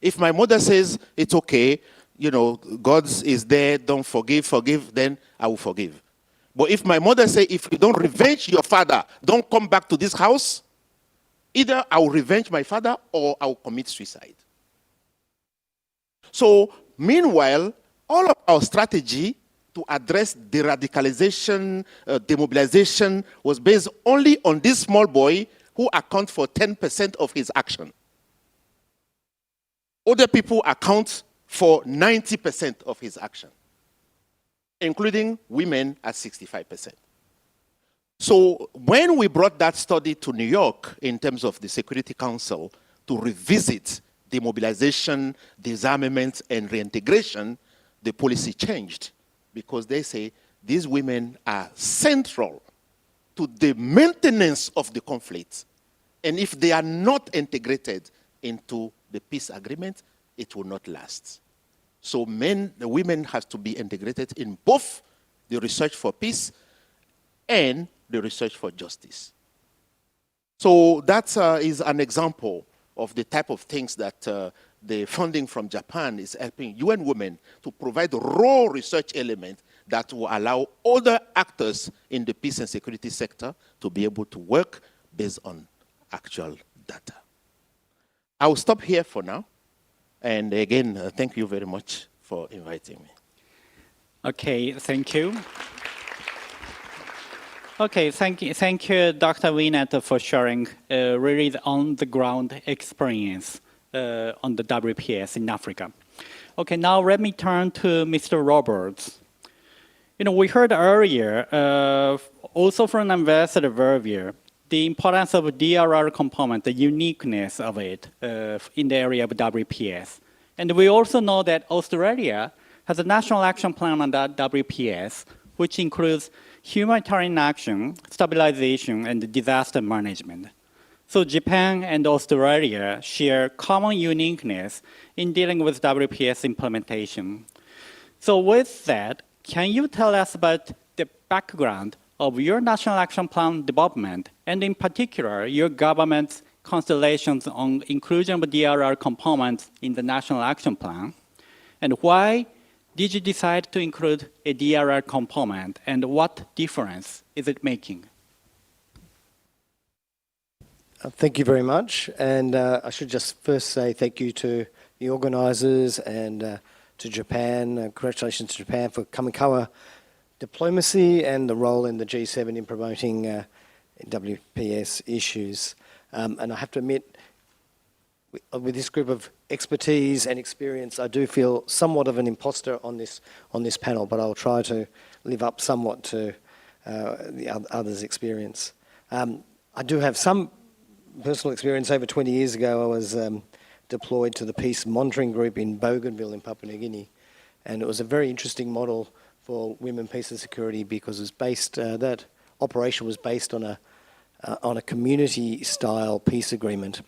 If my mother says, it's okay, you know, God is there, don't forgive, then I will forgive. But if my mother says, if you don't revenge your father, don't come back to this house, either I will revenge my father or I will commit suicide. So, meanwhile, all of our strategy to address de-radicalization, demobilization, was based only on this small boy who accounts for 10% of his action. Other people account for 90% of his action, including women at 65%. So when we brought that study to New York in terms of the Security Council to revisit demobilization, disarmament, and reintegration, the policy changed because they say these women are central to the maintenance of the conflict. And if they are not integrated into the peace agreement, it will not last. So the women have to be integrated in both the research for peace and the research for justice. So that is an example of the type of things that the funding from Japan is helping UN Women to provide raw research elements that will allow other actors in the peace and security sector to be able to work based on actual data. I will stop here for now. And again, thank you very much for inviting me. Okay, thank you. Okay, thank you, Dr. Winet, for sharing really the on-the-ground experience on the WPS in Africa. Okay, now let me turn to Mr. Roberts. You know, we heard earlier, also from Ambassador Vervier, the importance of DRR component, the uniqueness of it in the area of WPS. And we also know that Australia has a national action plan on that WPS, which includes humanitarian action, stabilization, and disaster management. So Japan and Australia share common uniqueness in dealing with WPS implementation. So with that, can you tell us about the background of your National Action Plan development, and in particular, your government's constellations on inclusion of DRR components in the National Action Plan? And why did you decide to include a DRR component, and what difference is it making? Thank you very much. And I should just first say thank you to the organisers and to Japan. Congratulations to Japan for Kamikawa diplomacy and the role in the G7 in promoting WPS issues. And I have to admit, with this group of expertise and experience, I do feel somewhat of an imposter on this panel, but I'll try to live up somewhat to the others' experience. I do have some personal experience. Over 20 years ago, I was deployed to the Peace Monitoring Group in Bougainville in Papua New Guinea, and it was a very interesting model for women, peace and security because it was based, that operation was based on a community-style peace agreement,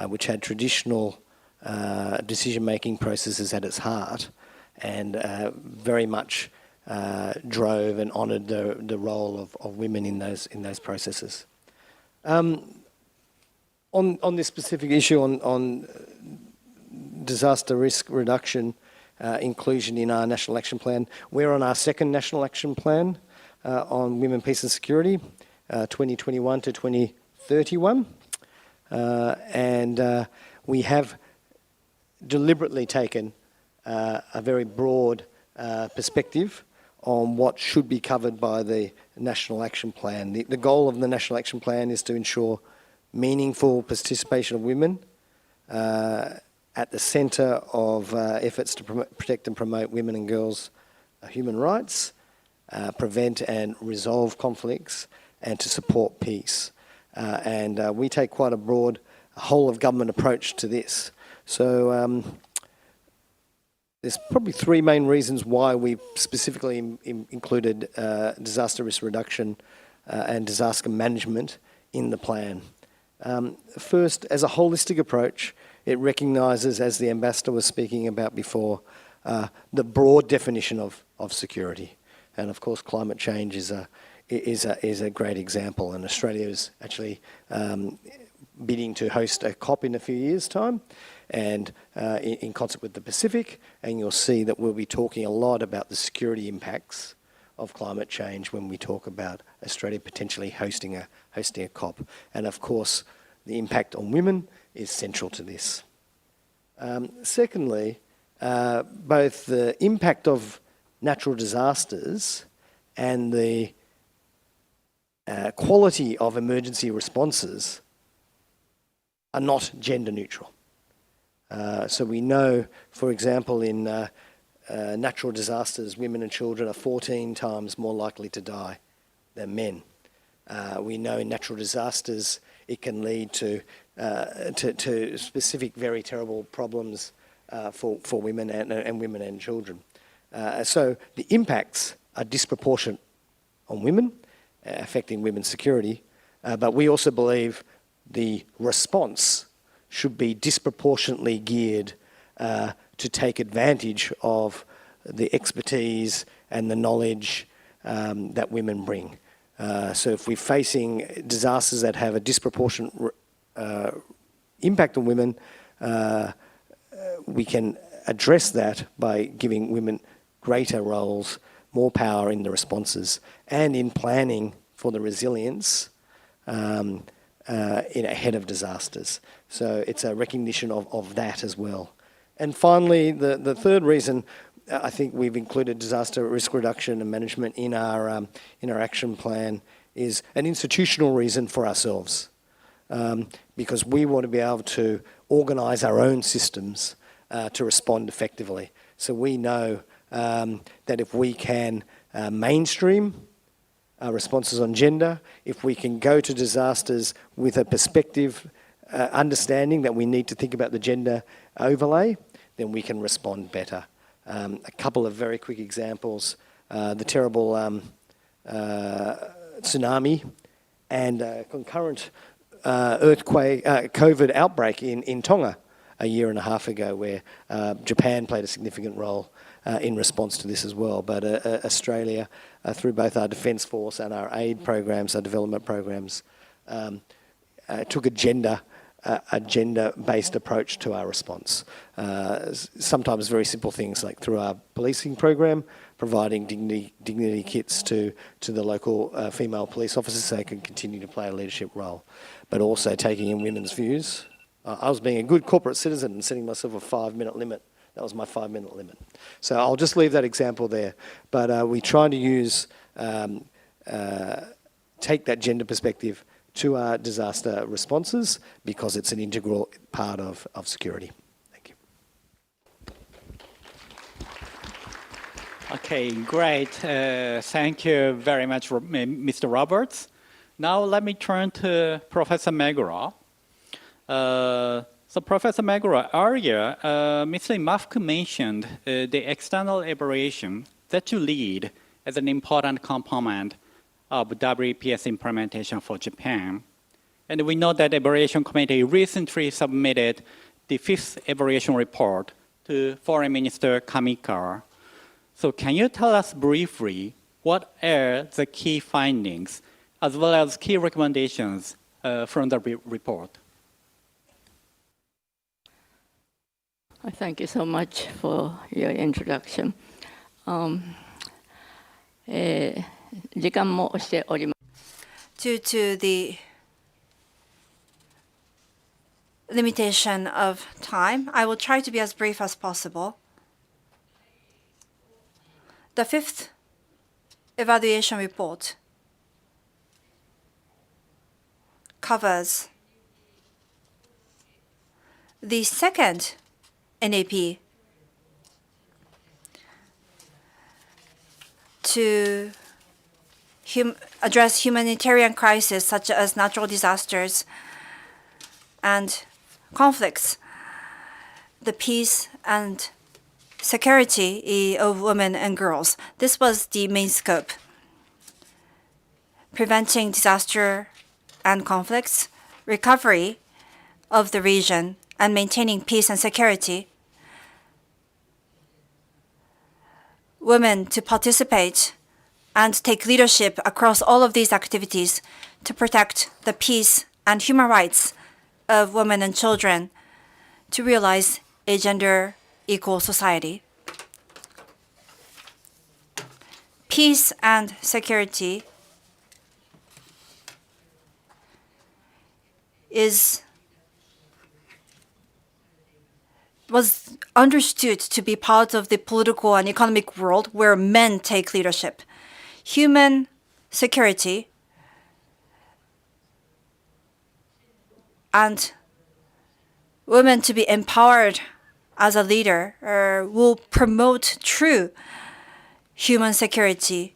which had traditional decision-making processes at its heart, and very much drove and honoured the role of women in those processes. On this specific issue on disaster risk reduction, inclusion in our National Action Plan, we're on our second National Action Plan on women, peace and security, 2021 to 2031. And we have deliberately taken a very broad perspective on what should be covered by the National Action Plan. The goal of the National Action Plan is to ensure meaningful participation of women at the centre of efforts to protect and promote women and girls' human rights, prevent and resolve conflicts, and to support peace. And we take quite a broad whole-of-government approach to this. So there's probably three main reasons why we specifically included disaster risk reduction and disaster management in the plan. First, as a holistic approach, it recognises, as the Ambassador was speaking about before, the broad definition of security. And of course, climate change is a great example, and Australia is actually bidding to host a COP in a few years' time, and in concert with the Pacific, and you'll see that we'll be talking a lot about the security impacts of climate change when we talk about Australia potentially hosting a COP. And of course, the impact on women is central to this. Secondly, both the impact of natural disasters and the quality of emergency responses are not gender neutral. So we know, for example, in natural disasters, women and children are 14 times more likely to die than men. We know in natural disasters it can lead to specific very terrible problems for women and women and children. So the impacts are disproportionate on women, affecting women's security, but we also believe the response should be disproportionately geared to take advantage of the expertise and the knowledge that women bring. So if we're facing disasters that have a disproportionate impact on women, we can address that by giving women greater roles, more power in the responses, and in planning for the resilience ahead of disasters. So it's a recognition of that as well. And finally, the third reason I think we've included disaster risk reduction and management in our action plan is an institutional reason for ourselves, because we want to be able to organise our own systems to respond effectively. So we know that if we can mainstream our responses on gender, if we can go to disasters with a perspective, understanding that we need to think about the gender overlay, then we can respond better. A couple of very quick examples, the terrible tsunami and concurrent earthquake, COVID outbreak in Tonga a year and a half ago, where Japan played a significant role in response to this as well. But Australia, through both our Defence Force and our aid programs, our development programs, took a gender-based approach to our response. Sometimes very simple things like through our policing program, providing dignity kits to the local female police officers so they can continue to play a leadership role, but also taking in women's views. I was being a good corporate citizen and setting myself a 5-minute limit. That was my 5-minute limit. So I'll just leave that example there. But we try to use, take that gender perspective to our disaster responses because it's an integral part of security. Thank you. Okay, great. Thank you very much, Mr. Roberts. Now let me turn to Professor Megura. So Professor Megura, earlier, Mr. Mafk mentioned the external evaluation that you lead as an important component of WPS implementation for Japan. And we know that the evaluation committee recently submitted the 5th evaluation report to Foreign Minister Kamikawa. So can you tell us briefly what are the key findings as well as key recommendations from the report? Thank you so much for your introduction. 時間も押しております。 Due to the limitation of time, I will try to be as brief as possible. The 5th evaluation report covers the 2nd NAP to address humanitarian crises such as natural disasters and conflicts, the peace and security of women and girls. This was the main scope. Preventing disaster and conflicts, recovery of the region, and maintaining peace and security. Women to participate and take leadership across all of these activities to protect the peace and human rights of women and children to realize a gender-equal society. Peace and security was understood to be part of the political and economic world where men take leadership. Human security and women to be empowered as a leader will promote true human security.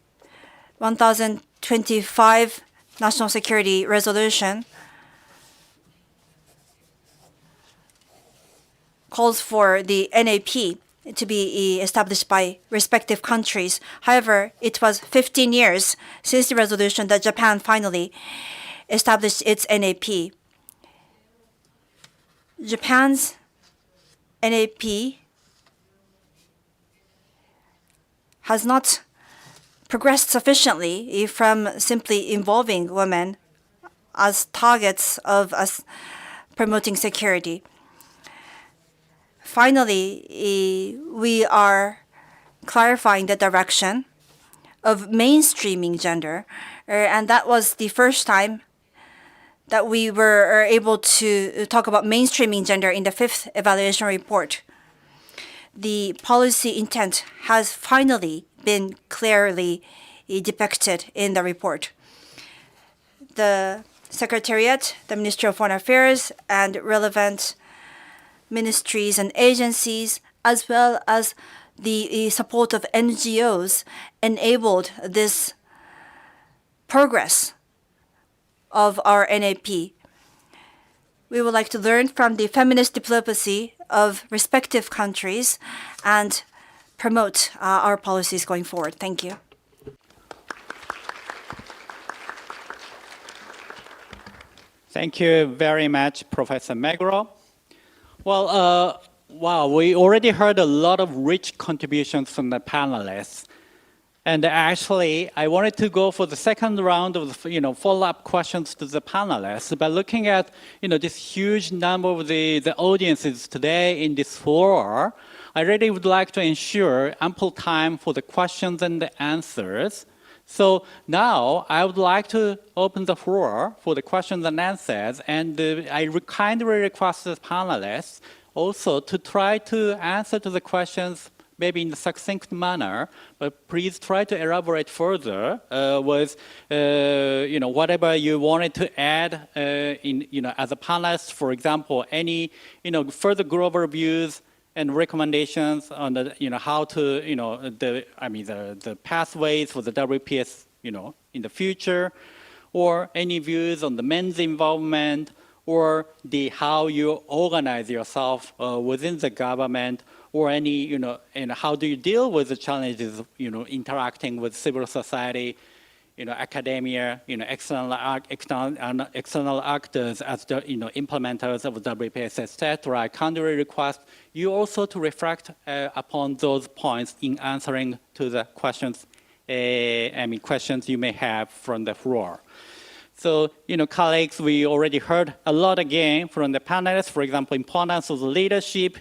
1025 National Security Resolution calls for the NAP to be established by respective countries. However, it was 15 years since the resolution that Japan finally established its NAP. Japan's NAP has not progressed sufficiently from simply involving women as targets of us promoting security. Finally, we are clarifying the direction of mainstreaming gender, and that was the first time that we were able to talk about mainstreaming gender in the 5th evaluation report. The policy intent has finally been clearly depicted in the report. The Secretariat, the Ministry of Foreign Affairs, and relevant ministries and agencies, as well as the support of NGOs, enabled this progress of our NAP. We would like to learn from the feminist diplomacy of respective countries and promote our policies going forward. Thank you. Thank you very much, Professor Meguro. Well, wow, we already heard a lot of rich contributions from the panelists. And actually, I wanted to go for the second round of follow-up questions to the panelists. But looking at this huge number of the audiences today in this floor, I really would like to ensure ample time for the questions and the answers. So now I would like to open the floor for the questions and answers. And I kindly request the panelists also to try to answer to the questions maybe in a succinct manner, but please try to elaborate further with whatever you wanted to add as a panelist. For example, any further global views and recommendations on the how to the pathways for the WPS in the future, or any views on the men's involvement, or the how you organize yourself within the government, or any and how do you deal with the challenges of interacting with civil society, academia, external actors as the implementers of WPS, etc. I kindly request you also to reflect upon those points in answering to the questions. Questions you may have from the floor. So, colleagues, we already heard a lot again from the panelists. For example, importance of the leadership,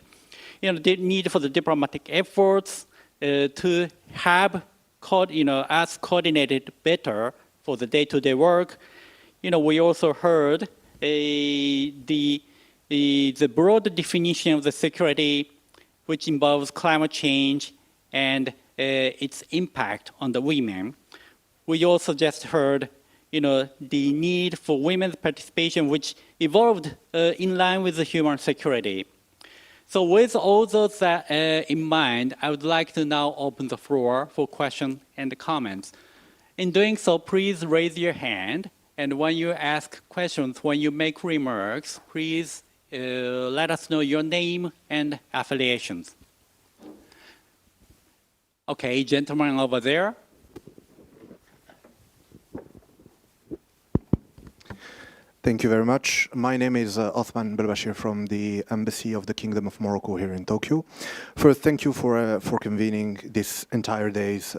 the need for the diplomatic efforts to have us coordinated better for the day-to-day work. We also heard the broad definition of the security, which involves climate change and its impact on the women. We also just heard the need for women's participation, which evolved in line with the human security. So with all those in mind, I would like to now open the floor for questions and comments. In doing so, please raise your hand. And when you ask questions, when you make remarks, please let us know your name and affiliations. Okay, gentleman over there. Thank you very much. My name is Othman Belbashir from the Embassy of the Kingdom of Morocco here in Tokyo. First, thank you for convening this entire day's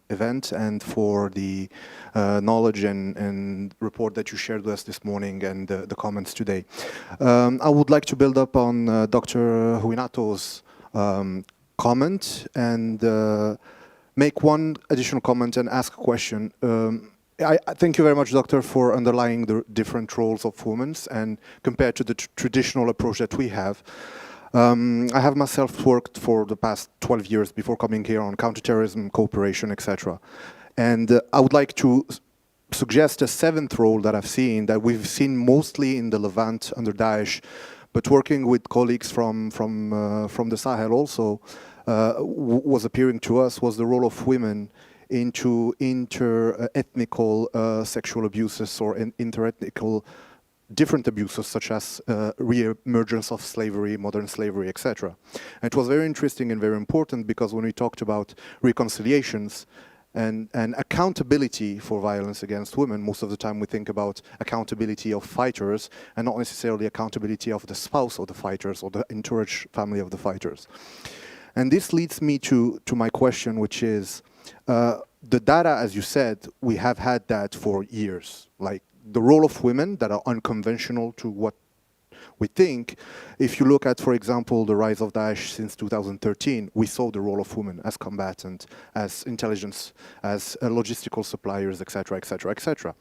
event and for the knowledge and report that you shared with us this morning and the comments today. I would like to build up on Dr. Huinato's comment and make one additional comment and ask a question. I thank you very much, Doctor, for underlying the different roles of women and compared to the traditional approach that we have. I have myself worked for the past 12 years before coming here on counterterrorism, cooperation, etc. And I would like to suggest a seventh role that I've seen, that we've seen mostly in the Levant under Daesh, but working with colleagues from the Sahel also was appearing to us, was the role of women into inter-ethnical sexual abuses or inter-ethnical different abuses such as re-emergence of slavery, modern slavery, etc. And it was very interesting and very important because when we talked about reconciliations and accountability for violence against women, most of the time we think about accountability of fighters and not necessarily accountability of the spouse of the fighters or the entourage family of the fighters. And this leads me to my question, which is, the data, as you said, we have had that for years. Like the role of women that are unconventional to what we think. If you look at, for example, the rise of Daesh since 2013, we saw the role of women as combatant, as intelligence, as logistical suppliers, etc., etc., etc.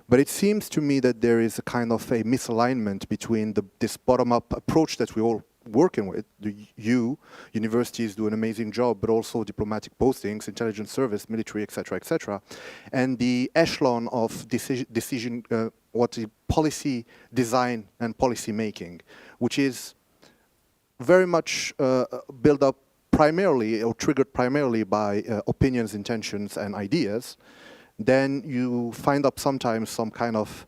But it seems to me that there is a kind of a misalignment between this bottom-up approach that we all working with. Universities do an amazing job, but also diplomatic postings, intelligence service, military, etc., etc., and the echelon of decision, what is policy design and policy making, which is very much built up primarily or triggered primarily by opinions, intentions, and ideas. Then you find up sometimes some kind of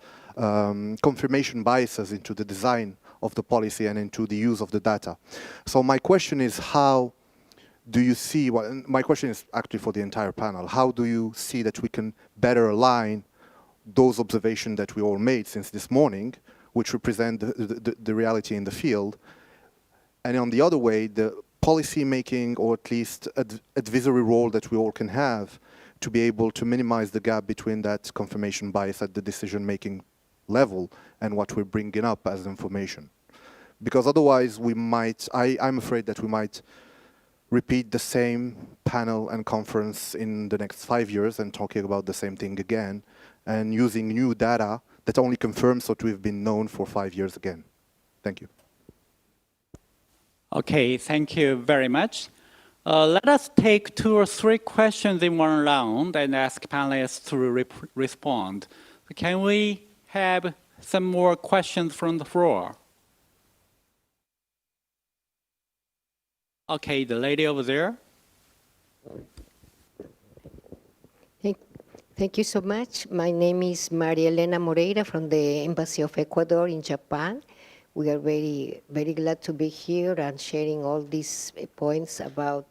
confirmation biases into the design of the policy and into the use of the data. So my question is, how do you see, my question is actually for the entire panel, how do you see that we can better align those observations that we all made since this morning, which represent the reality in the field, And on the other way, the policy making, or at least advisory role that we all can have to be able to minimize the gap between that confirmation bias at the decision-making level and what we're bringing up as information. Because otherwise we might, I'm afraid that we might repeat the same panel and conference in the next 5 years and talking about the same thing again and using new data that only confirms what we've been known for 5 years again. Thank you. Okay, thank you very much. Let us take 2 or 3 questions in one round and ask panelists to respond. Can we have some more questions from the floor? Okay, the lady over there. Thank you so much. My name is Maria Elena Moreira from the Embassy of Ecuador in Japan. We are very glad to be here and sharing all these points about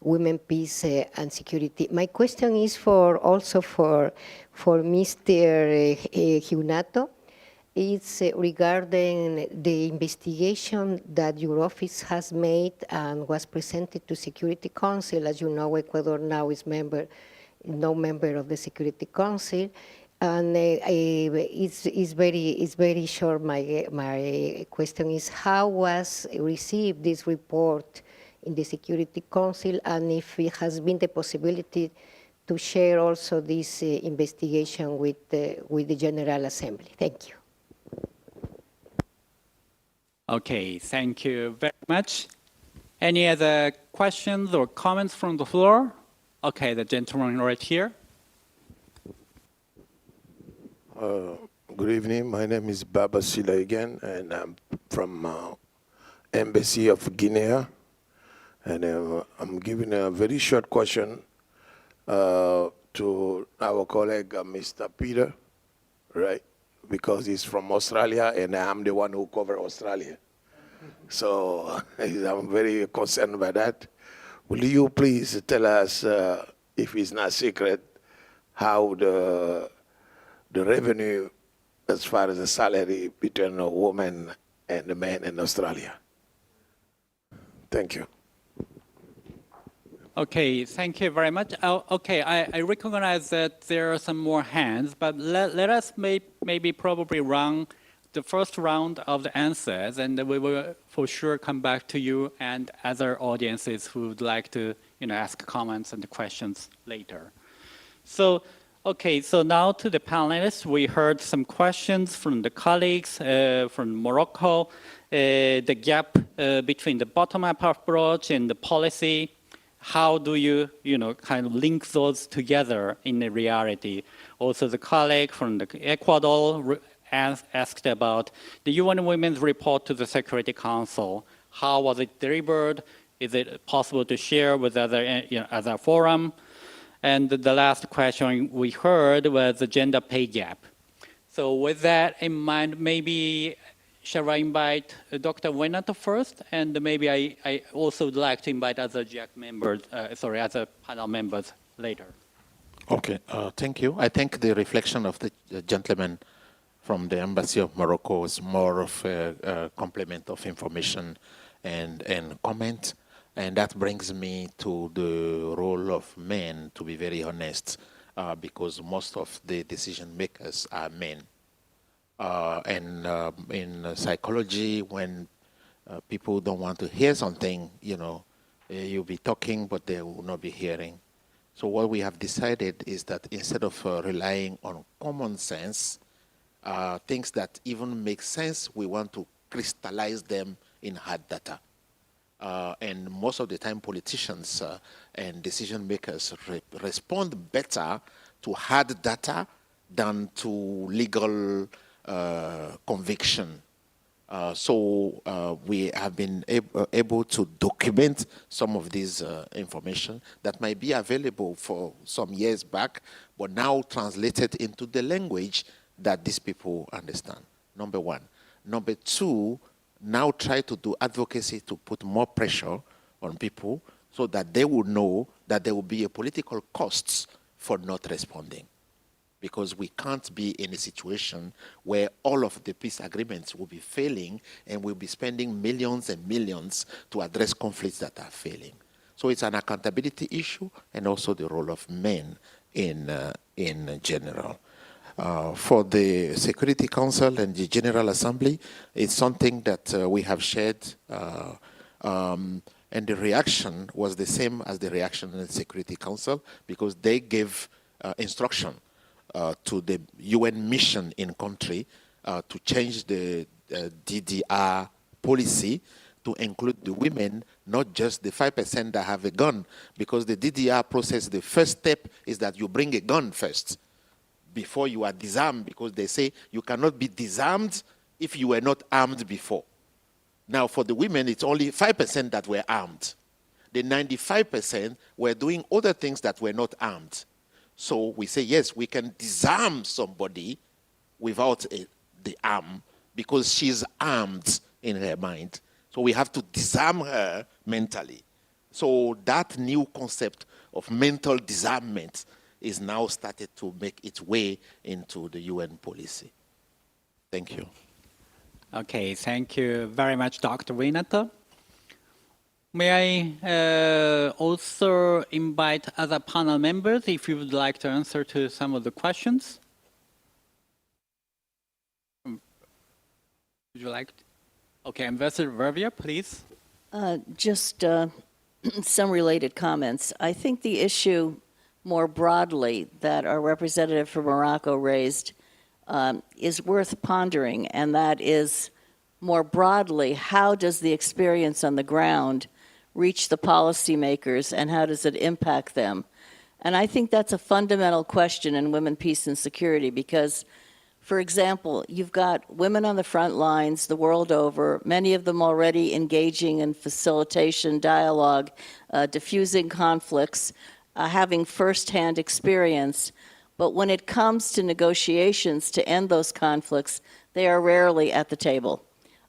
women, peace, and security. My question is also for Mr. Giunato. It's regarding the investigation that your office has made and was presented to Security Council. As you know, Ecuador now is no member of the Security Council. And it's very short. My question is, how was received this report in the Security Council, and if it has been the possibility to share also this investigation with the General Assembly? Thank you. Okay, thank you very much. Any other questions or comments from the floor? Okay, the gentleman right here. Good evening. My name is Baba Sila again, and I'm from Embassy of Guinea. And I'm giving a very short question to our colleague, Mr. Peter, right? Because he's from Australia, and I'm the one who covers Australia. So I'm very concerned by that. Will you please tell us, if it's not secret, how the revenue as far as the salary between a woman and a man in Australia? Thank you. Okay, thank you very much. Okay, I recognize that there are some more hands, but let us maybe probably run the first round of the answers, and we will for sure come back to you and other audiences who would like to ask comments and questions later. So, okay, so now to the panelists. We heard some questions from the colleagues from Morocco, the gap between the bottom-up approach and the policy. How do you, kind of link those together in the reality? Also, the colleague from Ecuador asked about the UN Women's Report to the Security Council. How was it delivered? Is it possible to share with other forum? And the last question we heard was the gender pay gap. So with that in mind, maybe shall I invite Dr. Wenato first? And maybe I also would like to invite other GEAC members, other panel members later. Okay, thank you. I think the reflection of the gentleman from the Embassy of Morocco is more of a complement of information and comment. And that brings me to the role of men, to be very honest, because most of the decision makers are men. In psychology, when people don't want to hear something, you'll be talking, but they will not be hearing. So what we have decided is that instead of relying on common sense, things that even make sense, we want to crystallize them in hard data. And most of the time, politicians and decision makers respond better to hard data than to legal conviction. So we have been able to document some of this information that might be available for some years back, but now translated into the language that these people understand, number one. Number two, now try to do advocacy to put more pressure on people so that they will know that there will be a political cost for not responding. because we can't be in a situation where all of the peace agreements will be failing and we'll be spending millions and millions to address conflicts that are failing. So it's an accountability issue and also the role of men in general. For the Security Council and the General Assembly, it's something that we have shared, and the reaction was the same as the reaction in the Security Council, because they gave instruction to the UN mission in country to change the DDR policy to include the women, not just the 5% that have a gun, because the DDR process, the first step is that you bring a gun first before you are disarmed, because they say you cannot be disarmed if you were not armed before. Now, for the women, it's only 5% that were armed. The 95% were doing other things that were not armed. So we say, yes, we can disarm somebody without the arm, because she's armed in her mind. So we have to disarm her mentally. So that new concept of mental disarmament is now started to make its way into the UN policy. Thank you. Okay, thank you very much, Dr. Winata. May I also invite other panel members if you would like to answer to some of the questions? Would you like to? Okay, Ambassador Vervia, please. Just some related comments. I think the issue more broadly that our representative from Morocco raised is worth pondering, and that is more broadly, how does the experience on the ground reach the policymakers and how does it impact them? And I think that's a fundamental question in women, peace, and security because, for example, you've got women on the front lines the world over, many of them already engaging in facilitation, dialogue, diffusing conflicts, having firsthand experience. But when it comes to negotiations to end those conflicts, they are rarely at the table.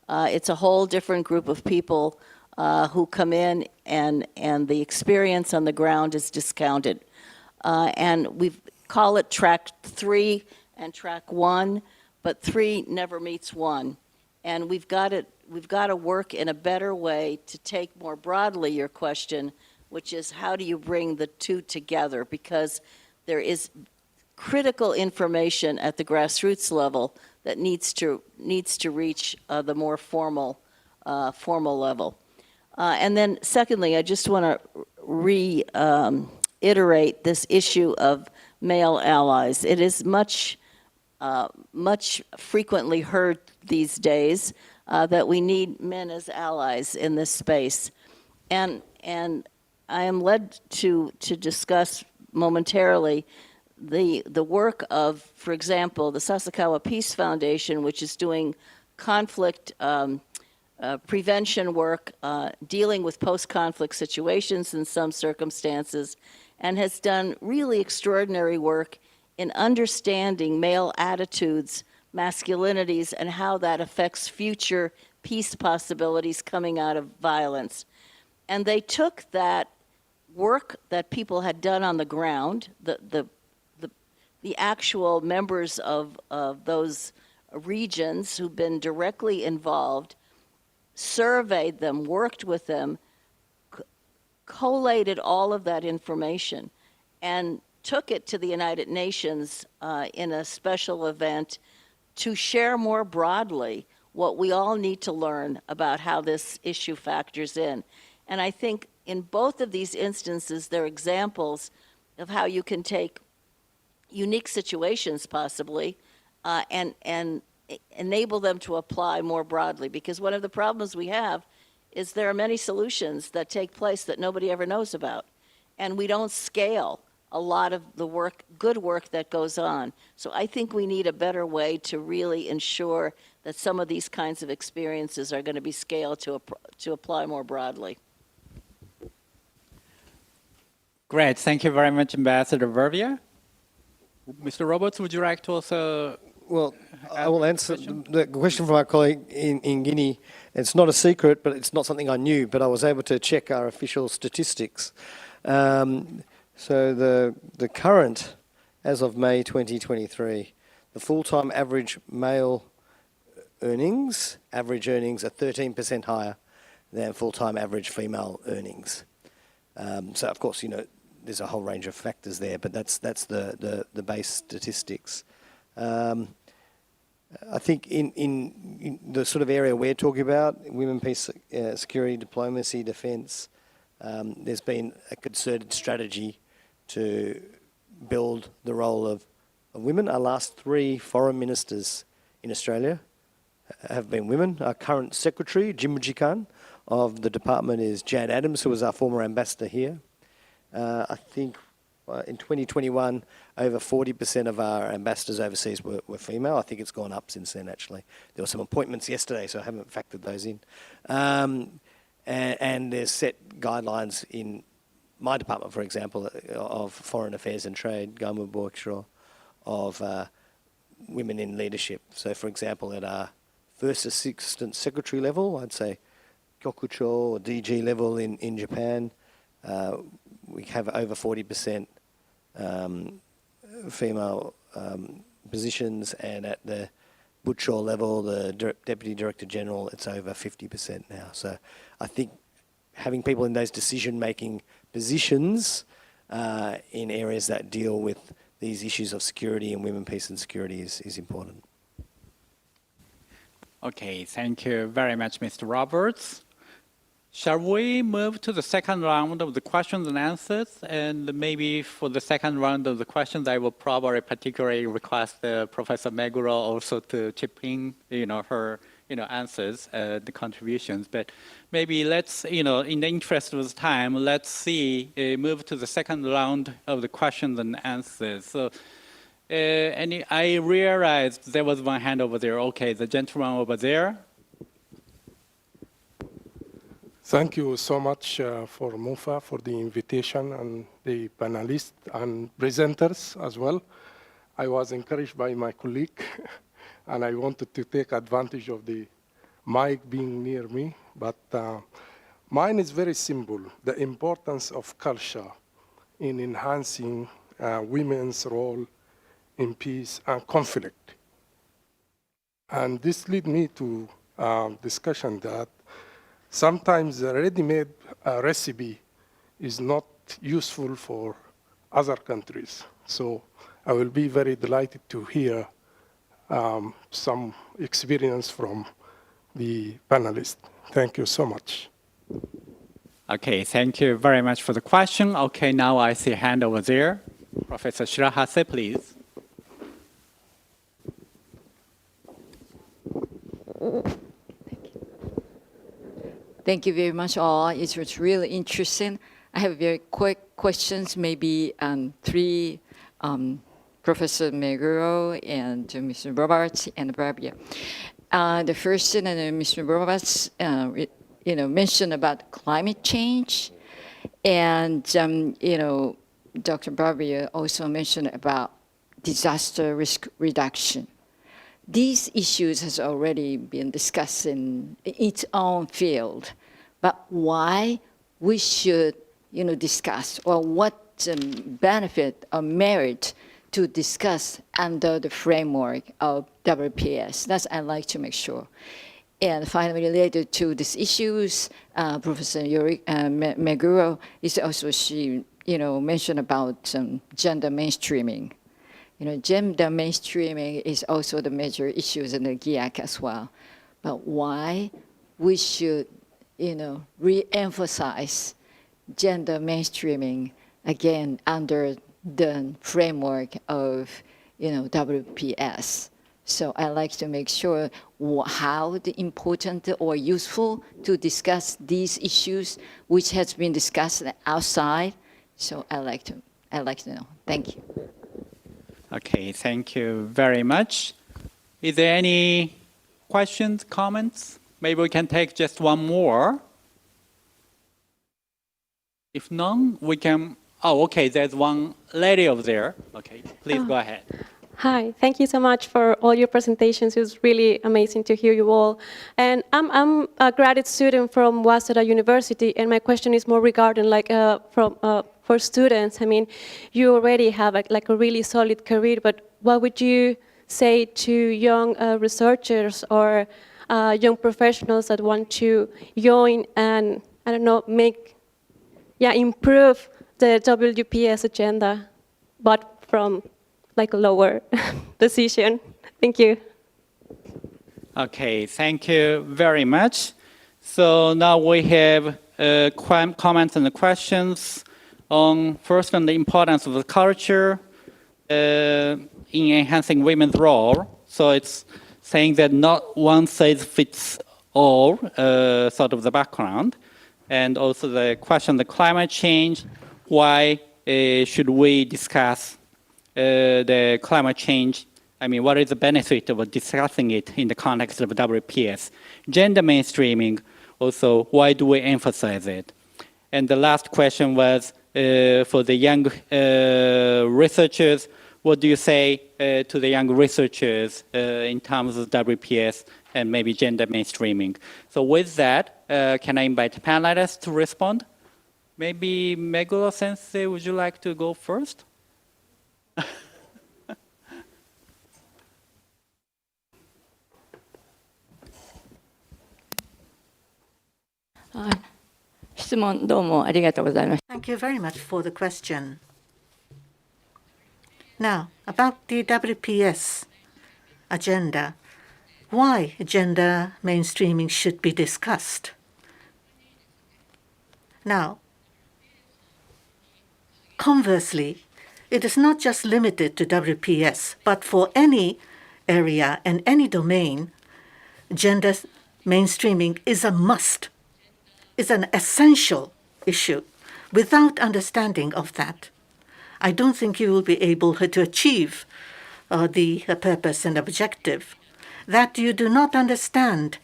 It's a whole different group of people who come in and the experience on the ground is discounted. And we call it track 3 and track 1, but 3 never meets 1. And we've got to work in a better way to take more broadly your question, which is how do you bring the two together? Because there is critical information at the grassroots level that needs to reach the more formal level. And then secondly, I just want to reiterate this issue of male allies. It is much frequently heard these days that we need men as allies in this space. And I am led to discuss momentarily the work of, for example, the Sasakawa Peace Foundation, which is doing conflict prevention work, dealing with post-conflict situations in some circumstances, and has done really extraordinary work in understanding male attitudes, masculinities, and how that affects future peace possibilities coming out of violence. And they took that work that people had done on the ground, the actual members of those regions who've been directly involved, surveyed them, worked with them, collated all of that information, and took it to the United Nations in a special event to share more broadly what we all need to learn about how this issue factors in. And I think in both of these instances, they're examples of how you can take unique situations possibly and enable them to apply more broadly. Because one of the problems we have is there are many solutions that take place that nobody ever knows about. And we don't scale a lot of the work, good work that goes on. So I think we need a better way to really ensure that some of these kinds of experiences are going to be scaled to apply more broadly. Great. Thank you very much, Ambassador Vervia. Mr. Roberts, would you like to also... Well, I will answer the question from our colleague in Guinea. It's not a secret, but it's not something I knew, but I was able to check our official statistics. So the current as of May 2023. The full-time average male average earnings are 13% higher than full-time average female earnings. So of course, there's a whole range of factors there, but that's the base statistics. I think in the sort of area we're talking about, women, peace, security, diplomacy, defence, there's been a concerted strategy to build the role of women. Our last 3 foreign ministers in Australia have been women. Our current secretary, Jim Khan, of the department is Jan Adams, who was our former ambassador here. I think in 2021, over 40% of our ambassadors overseas were female. I think it's gone up since then, actually. There were some appointments yesterday, so I haven't factored those in. And there's set guidelines in my department, for example, of Foreign Affairs and Trade, Gamu Borkshaw, of women in leadership. So, for example, at our first assistant secretary level, I'd say Kyokucho or DG level in Japan, we have over 40% female positions, and at the Bucho level, the Deputy Director General, it's over 50% now. So I think having people in those decision-making positions in areas that deal with these issues of security and women, peace and security is important. Okay, thank you very much, Mr. Roberts. Shall we move to the second round of the questions and answers? And maybe for the second round of the questions, I will probably particularly request Professor Meguro also to chip in, her, answers, the contributions. But maybe let's, in the interest of time, let's move to the second round of the questions and answers. So, I realized there was one hand over there. Okay, the gentleman over there. Thank you so much for MUFA, for the invitation, and the panelists and presenters as well. I was encouraged by my colleague, and I wanted to take advantage of the mic being near me, but mine is very simple: the importance of culture in enhancing women's role in peace and conflict. And this led me to discussion that sometimes the ready-made recipe is not useful for other countries. So I will be very delighted to hear some experience from the panelists. Thank you so much. Okay, thank you very much for the question. Okay, now I see a hand over there. Professor Shirahase, please. Thank you very much, all. It was really interesting. I have very quick questions, maybe 3, Professor Meguro and Mr. Roberts and Barbia. The first thing, Mr. Roberts, mentioned about climate change, and Dr. Barbia also mentioned about disaster risk reduction. These issues has already been discussed in its own field, but why we should, discuss, or what benefit or merit to discuss under the framework of WPS? That's I'd like to make sure. And finally, related to these issues, Professor Meguro is also, she mentioned about gender mainstreaming. Gender mainstreaming is also the major issues in the GEAC as well. But why we should, re-emphasize gender mainstreaming again under the framework of, WPS. So I like to make sure how the important or useful to discuss these issues, which has been discussed outside. So I like to know. Thank you. Okay, thank you very much. Is there any questions, comments? Maybe we can take just one more. If none, we can, okay, there's one lady over there. Okay, please go ahead. Hi, thank you so much for all your presentations. It was really amazing to hear you all. And I'm a graduate student from Waseda University, and my question is more regarding for students? I mean, you already have like a really solid career, but what would you say to young researchers or young professionals that want to join and, I don't know, improve the WPS agenda, but from like a lower position? Thank you. Okay, thank you very much. So now we have comments and questions first on the importance of the culture in enhancing women's role. So it's saying that not one size fits all, sort of the background. And also the question, the climate change, why should we discuss the climate change? I mean, what is the benefit of discussing it in the context of WPS? Gender mainstreaming, also, why do we emphasize it? And the last question was for the young researchers, what do you say to the young researchers in terms of WPS and maybe gender mainstreaming? So with that, can I invite panelists to respond? Maybe Meguro Sensei, would you like to go first? Thank you very much for the question. Now, about the WPS agenda, why gender mainstreaming should be discussed. Now, conversely, it is not just limited to WPS, but for any area and any domain, gender mainstreaming is a must, is an essential issue. Without understanding of that, I don't think you will be able to achieve the purpose and objective. That you do not understand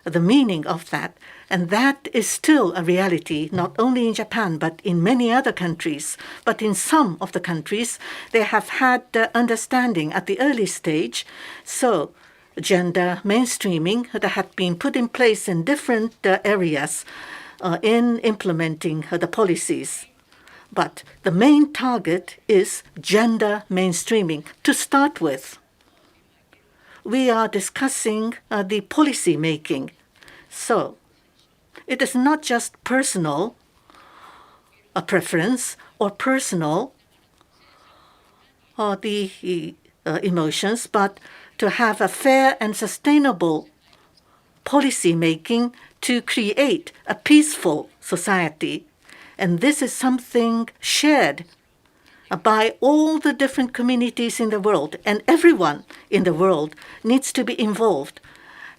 the meaning of that, and that is still a reality, not only in Japan, but in many other countries. But in some of the countries, they have had understanding at the early stage. So gender mainstreaming that had been put in place in different areas in implementing the policies. But the main target is gender mainstreaming to start with. We are discussing the policy making. So it is not just personal preference or personal the emotions, but to have a fair and sustainable policy making to create a peaceful society. And this is something shared by all the different communities in the world, and everyone in the world needs to be involved.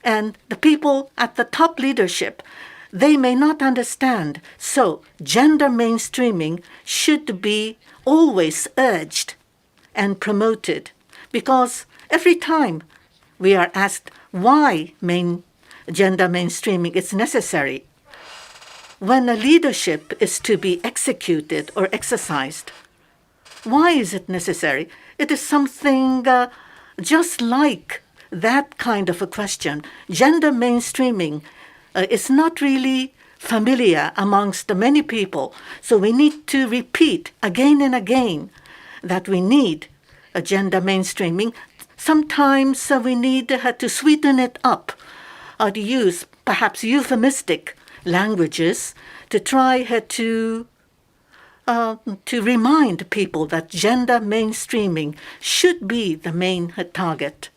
And the people at the top leadership, they may not understand. So gender mainstreaming should be always urged and promoted, because every time we are asked why gender mainstreaming is necessary, when a leadership is to be executed or exercised, why is it necessary? It is something just like that kind of a question. Gender mainstreaming is not really familiar amongst the many people. So we need to repeat again and again that we need a gender mainstreaming. Sometimes we need to sweeten it up, to use perhaps euphemistic languages to try to remind people that gender mainstreaming should be the main target.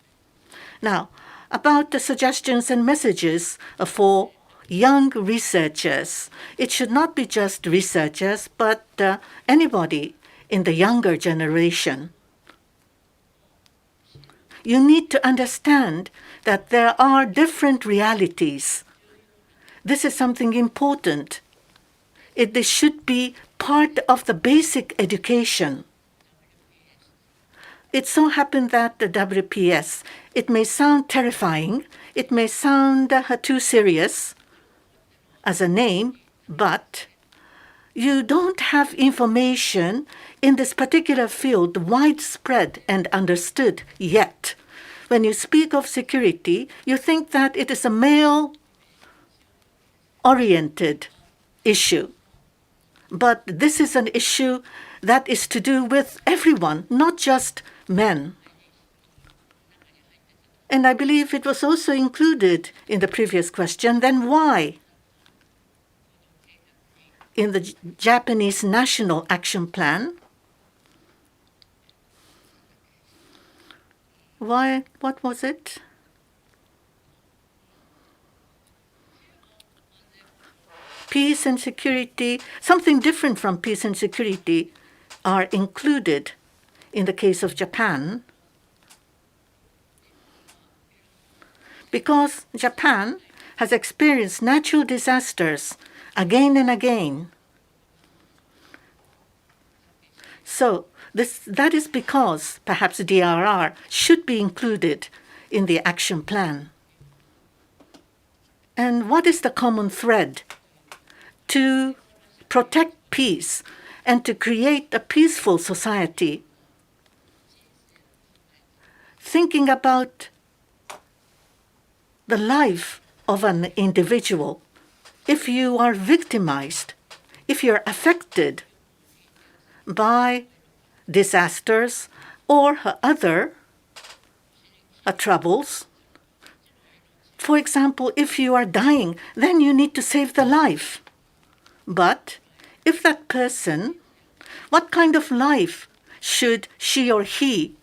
Now, about the suggestions and messages for young researchers, it should not be just researchers, but anybody in the younger generation. You need to understand that there are different realities. This is something important. This should be part of the basic education. It so happened that the WPS, it may sound terrifying, it may sound too serious as a name, but you don't have information in this particular field widespread and understood yet. When you speak of security, you think that it is a male-oriented issue. But this is an issue that is to do with everyone, not just men. And I believe it was also included in the previous question. Then why? In the Japanese National Action Plan, why? What was it? Peace and security, something different from peace and security, are included in the case of Japan because Japan has experienced natural disasters again and again. So that is because perhaps DRR should be included in the action plan. And what is the common thread? To protect peace and to create a peaceful society. Thinking about the life of an individual, if you are victimized, if you're affected by disasters or other troubles, for example, if you are dying, then you need to save the life. But if that person, what kind of life should she or he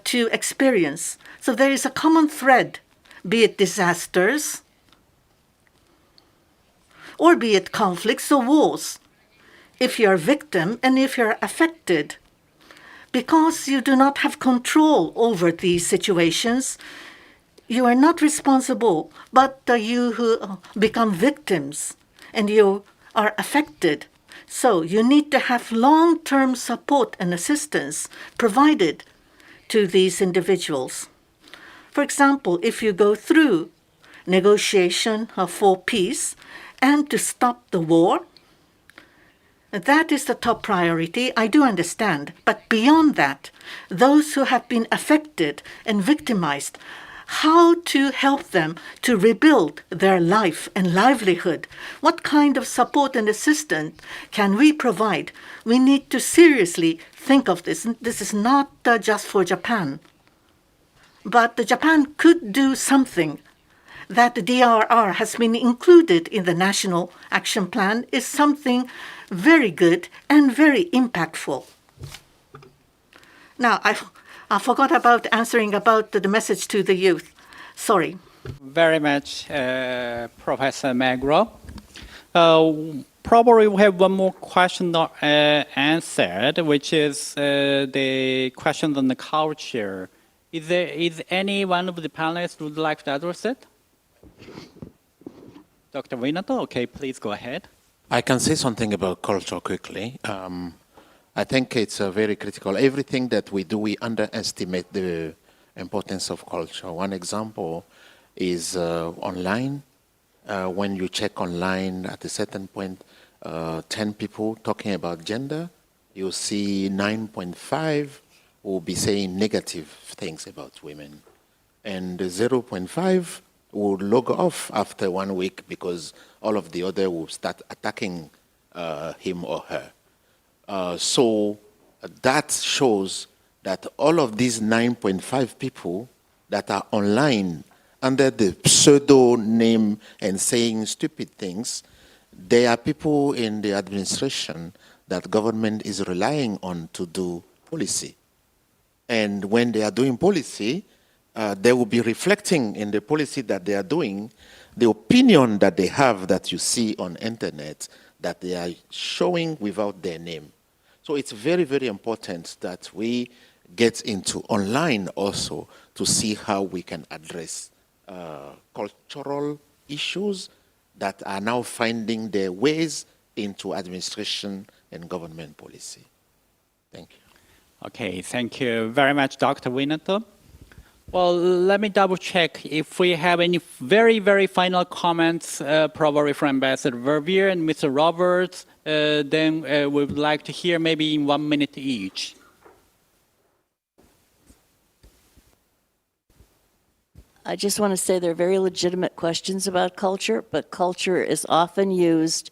to experience? So there is a common thread, be it disasters or be it conflicts or wars. If you're a victim and if you're affected, because you do not have control over these situations, you are not responsible, but you who become victims and you are affected. So you need to have long-term support and assistance provided to these individuals. For example, if you go through negotiation for peace and to stop the war, that is the top priority, I do understand. But beyond that, those who have been affected and victimized, how to help them to rebuild their life and livelihood. What kind of support and assistance can we provide? We need to seriously think of this. This is not just for Japan. But Japan could do something. That the DRR has been included in the National Action Plan is something very good and very impactful. Now, I forgot about answering about the message to the youth. Sorry. Very much, Professor Magro. Probably we have one more question not answered, which is the question on the culture. Is any one of the panelists would like to address it? Dr. Winato, okay, please go ahead. I can say something about culture quickly. I think it's very critical. Everything that we do, we underestimate the importance of culture. One example is online. When you check online at a certain point, 10 people talking about gender, you see 9.5 will be saying negative things about women. And 0.5 will log off after 1 week because all of the other will start attacking him or her. So that shows that all of these 9.5 people that are online under the pseudonym and saying stupid things, they are people in the administration that government is relying on to do policy. And when they are doing policy, they will be reflecting in the policy that they are doing, the opinion that they have that you see on internet that they are showing without their name. So it's very, very important that we get into online also to see how we can address cultural issues that are now finding their ways into administration and government policy. Thank you. Okay, thank you very much, Dr. Winato. Well, let me double check if we have any very, very final comments, probably from Ambassador Verveer and Mr. Roberts, then we would like to hear maybe in 1 minute each. I just want to say they're very legitimate questions about culture, but culture is often used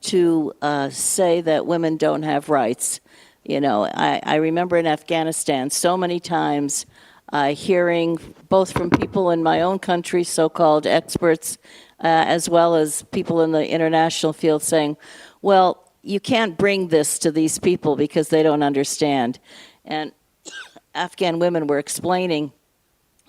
to say that women don't have rights. You know, I remember in Afghanistan so many times hearing both from people in my own country, so-called experts, as well as people in the international field saying, well, you can't bring this to these people because they don't understand. And Afghan women were explaining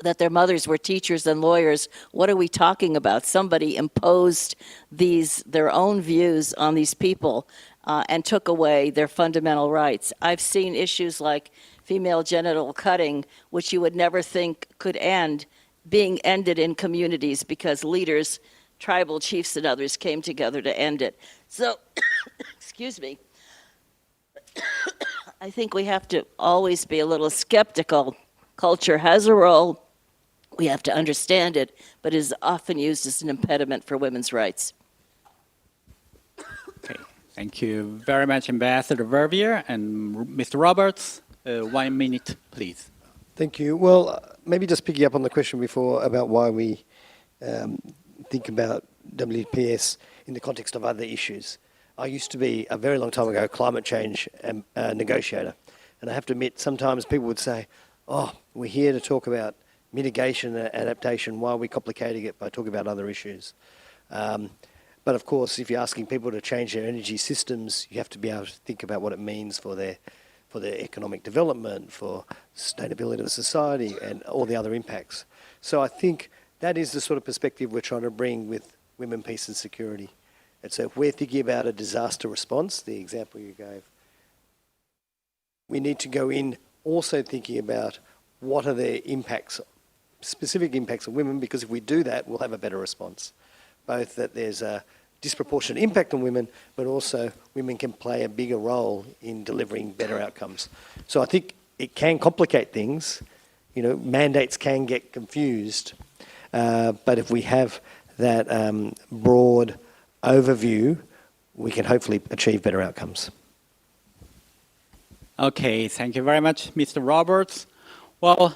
that their mothers were teachers and lawyers. What are we talking about? Somebody imposed their own views on these people and took away their fundamental rights. I've seen issues like female genital cutting, which you would never think could end, being ended in communities because leaders, tribal chiefs and others came together to end it. So, excuse me, I think we have to always be a little skeptical. Culture has a role. We have to understand it, but it is often used as an impediment for women's rights. Okay, thank you very much, Ambassador Vervier. And Mr. Roberts, 1 minute, please. Thank you. Well, maybe just picking up on the question before about why we think about WPS in the context of other issues. I used to be, a very long time ago, a climate change negotiator. And I have to admit, sometimes people would say, oh, we're here to talk about mitigation and adaptation. Why are we complicating it by talking about other issues? But of course, if you're asking people to change their energy systems, you have to be able to think about what it means for their economic development, for sustainability of the society, and all the other impacts. So I think that is the sort of perspective we're trying to bring with women, peace and security. And so if we're thinking about a disaster response, the example you gave, we need to go in also thinking about what are the impacts, specific impacts on women, because if we do that, we'll have a better response. Both that there's a disproportionate impact on women, but also women can play a bigger role in delivering better outcomes. So I think it can complicate things. You know, mandates can get confused, but if we have that broad overview, we can hopefully achieve better outcomes. Okay, thank you very much, Mr. Roberts. Well,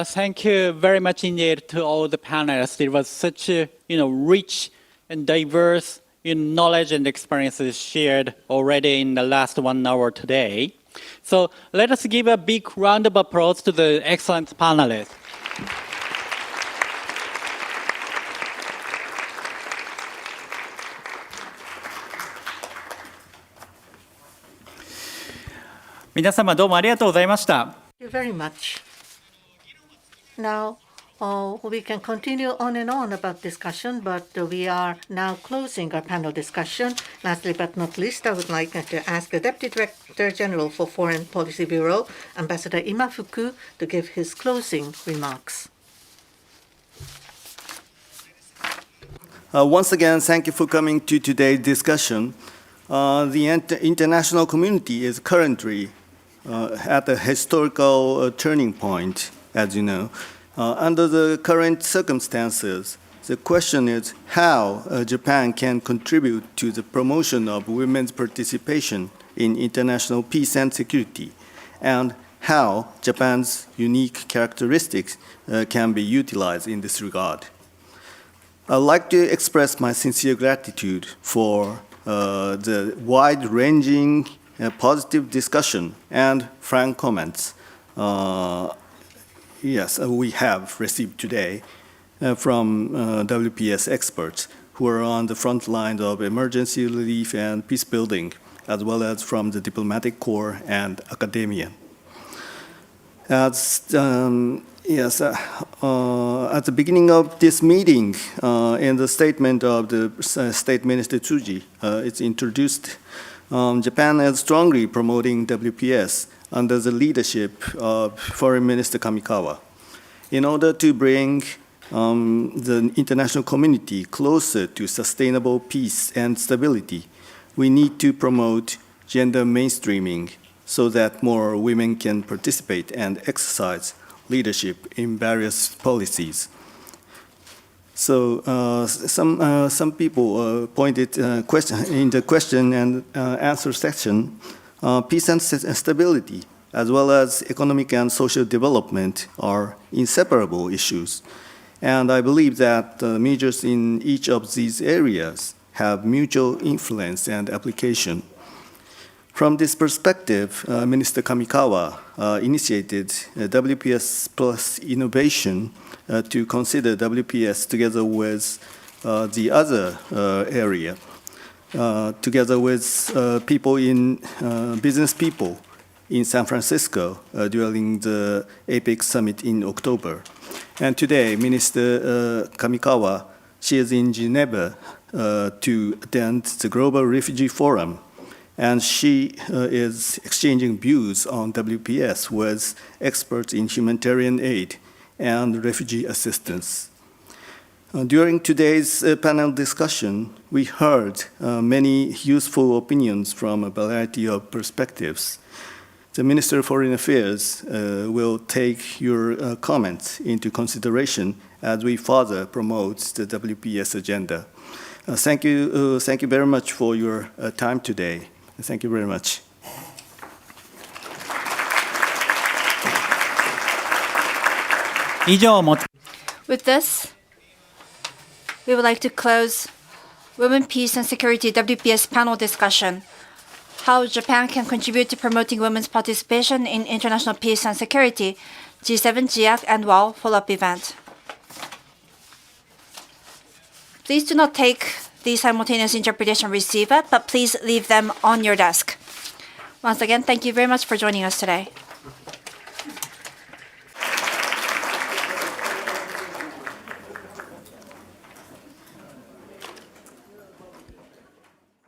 thank you very much indeed to all the panelists. It was such a rich and diverse knowledge and experiences shared already in the last 1 hour today. So let us give a big round of applause to the excellent panelists. Thank you very much. Now, we can continue on and on about discussion, but we are now closing our panel discussion. Lastly but not least, I would like to ask the Deputy Director General for Foreign Policy Bureau, Ambassador Imafuku, to give his closing remarks. Once again, thank you for coming to today's discussion. The international community is currently at a historical turning point, as you know. Under the current circumstances, the question is how Japan can contribute to the promotion of women's participation in international peace and security, and how Japan's unique characteristics can be utilized in this regard. I'd like to express my sincere gratitude for the wide-ranging positive discussion and frank comments we have received today from WPS experts who are on the front lines of emergency relief and peace building, as well as from the diplomatic corps and academia. At the beginning of this meeting, in the statement of the State Minister Tsuji, it's introduced Japan is strongly promoting WPS under the leadership of Foreign Minister Kamikawa. In order to bring the international community closer to sustainable peace and stability, we need to promote gender mainstreaming so that more women can participate and exercise leadership in various policies. So some people pointed in the question and answer section, peace and stability, as well as economic and social development, are inseparable issues. And I believe that measures in each of these areas have mutual influence and application. From this perspective, Minister Kamikawa initiated WPS plus innovation to consider WPS together with the other area, together with business people in San Francisco during the APEC summit in October. And today, Minister Kamikawa, she is in Geneva to attend the Global Refugee Forum, and she is exchanging views on WPS with experts in humanitarian aid and refugee assistance. During today's panel discussion, we heard many useful opinions from a variety of perspectives. The Minister of Foreign Affairs will take your comments into consideration as we further promote the WPS agenda. Thank you very much for your time today. Thank you very much. With this, we would like to close Women, Peace and Security WPS panel discussion. How Japan can contribute to promoting women's participation in international peace and security, G7, GEAC and WAW follow-up event. Please do not take the simultaneous interpretation receiver, but please leave them on your desk. Once again, thank you very much for joining us today.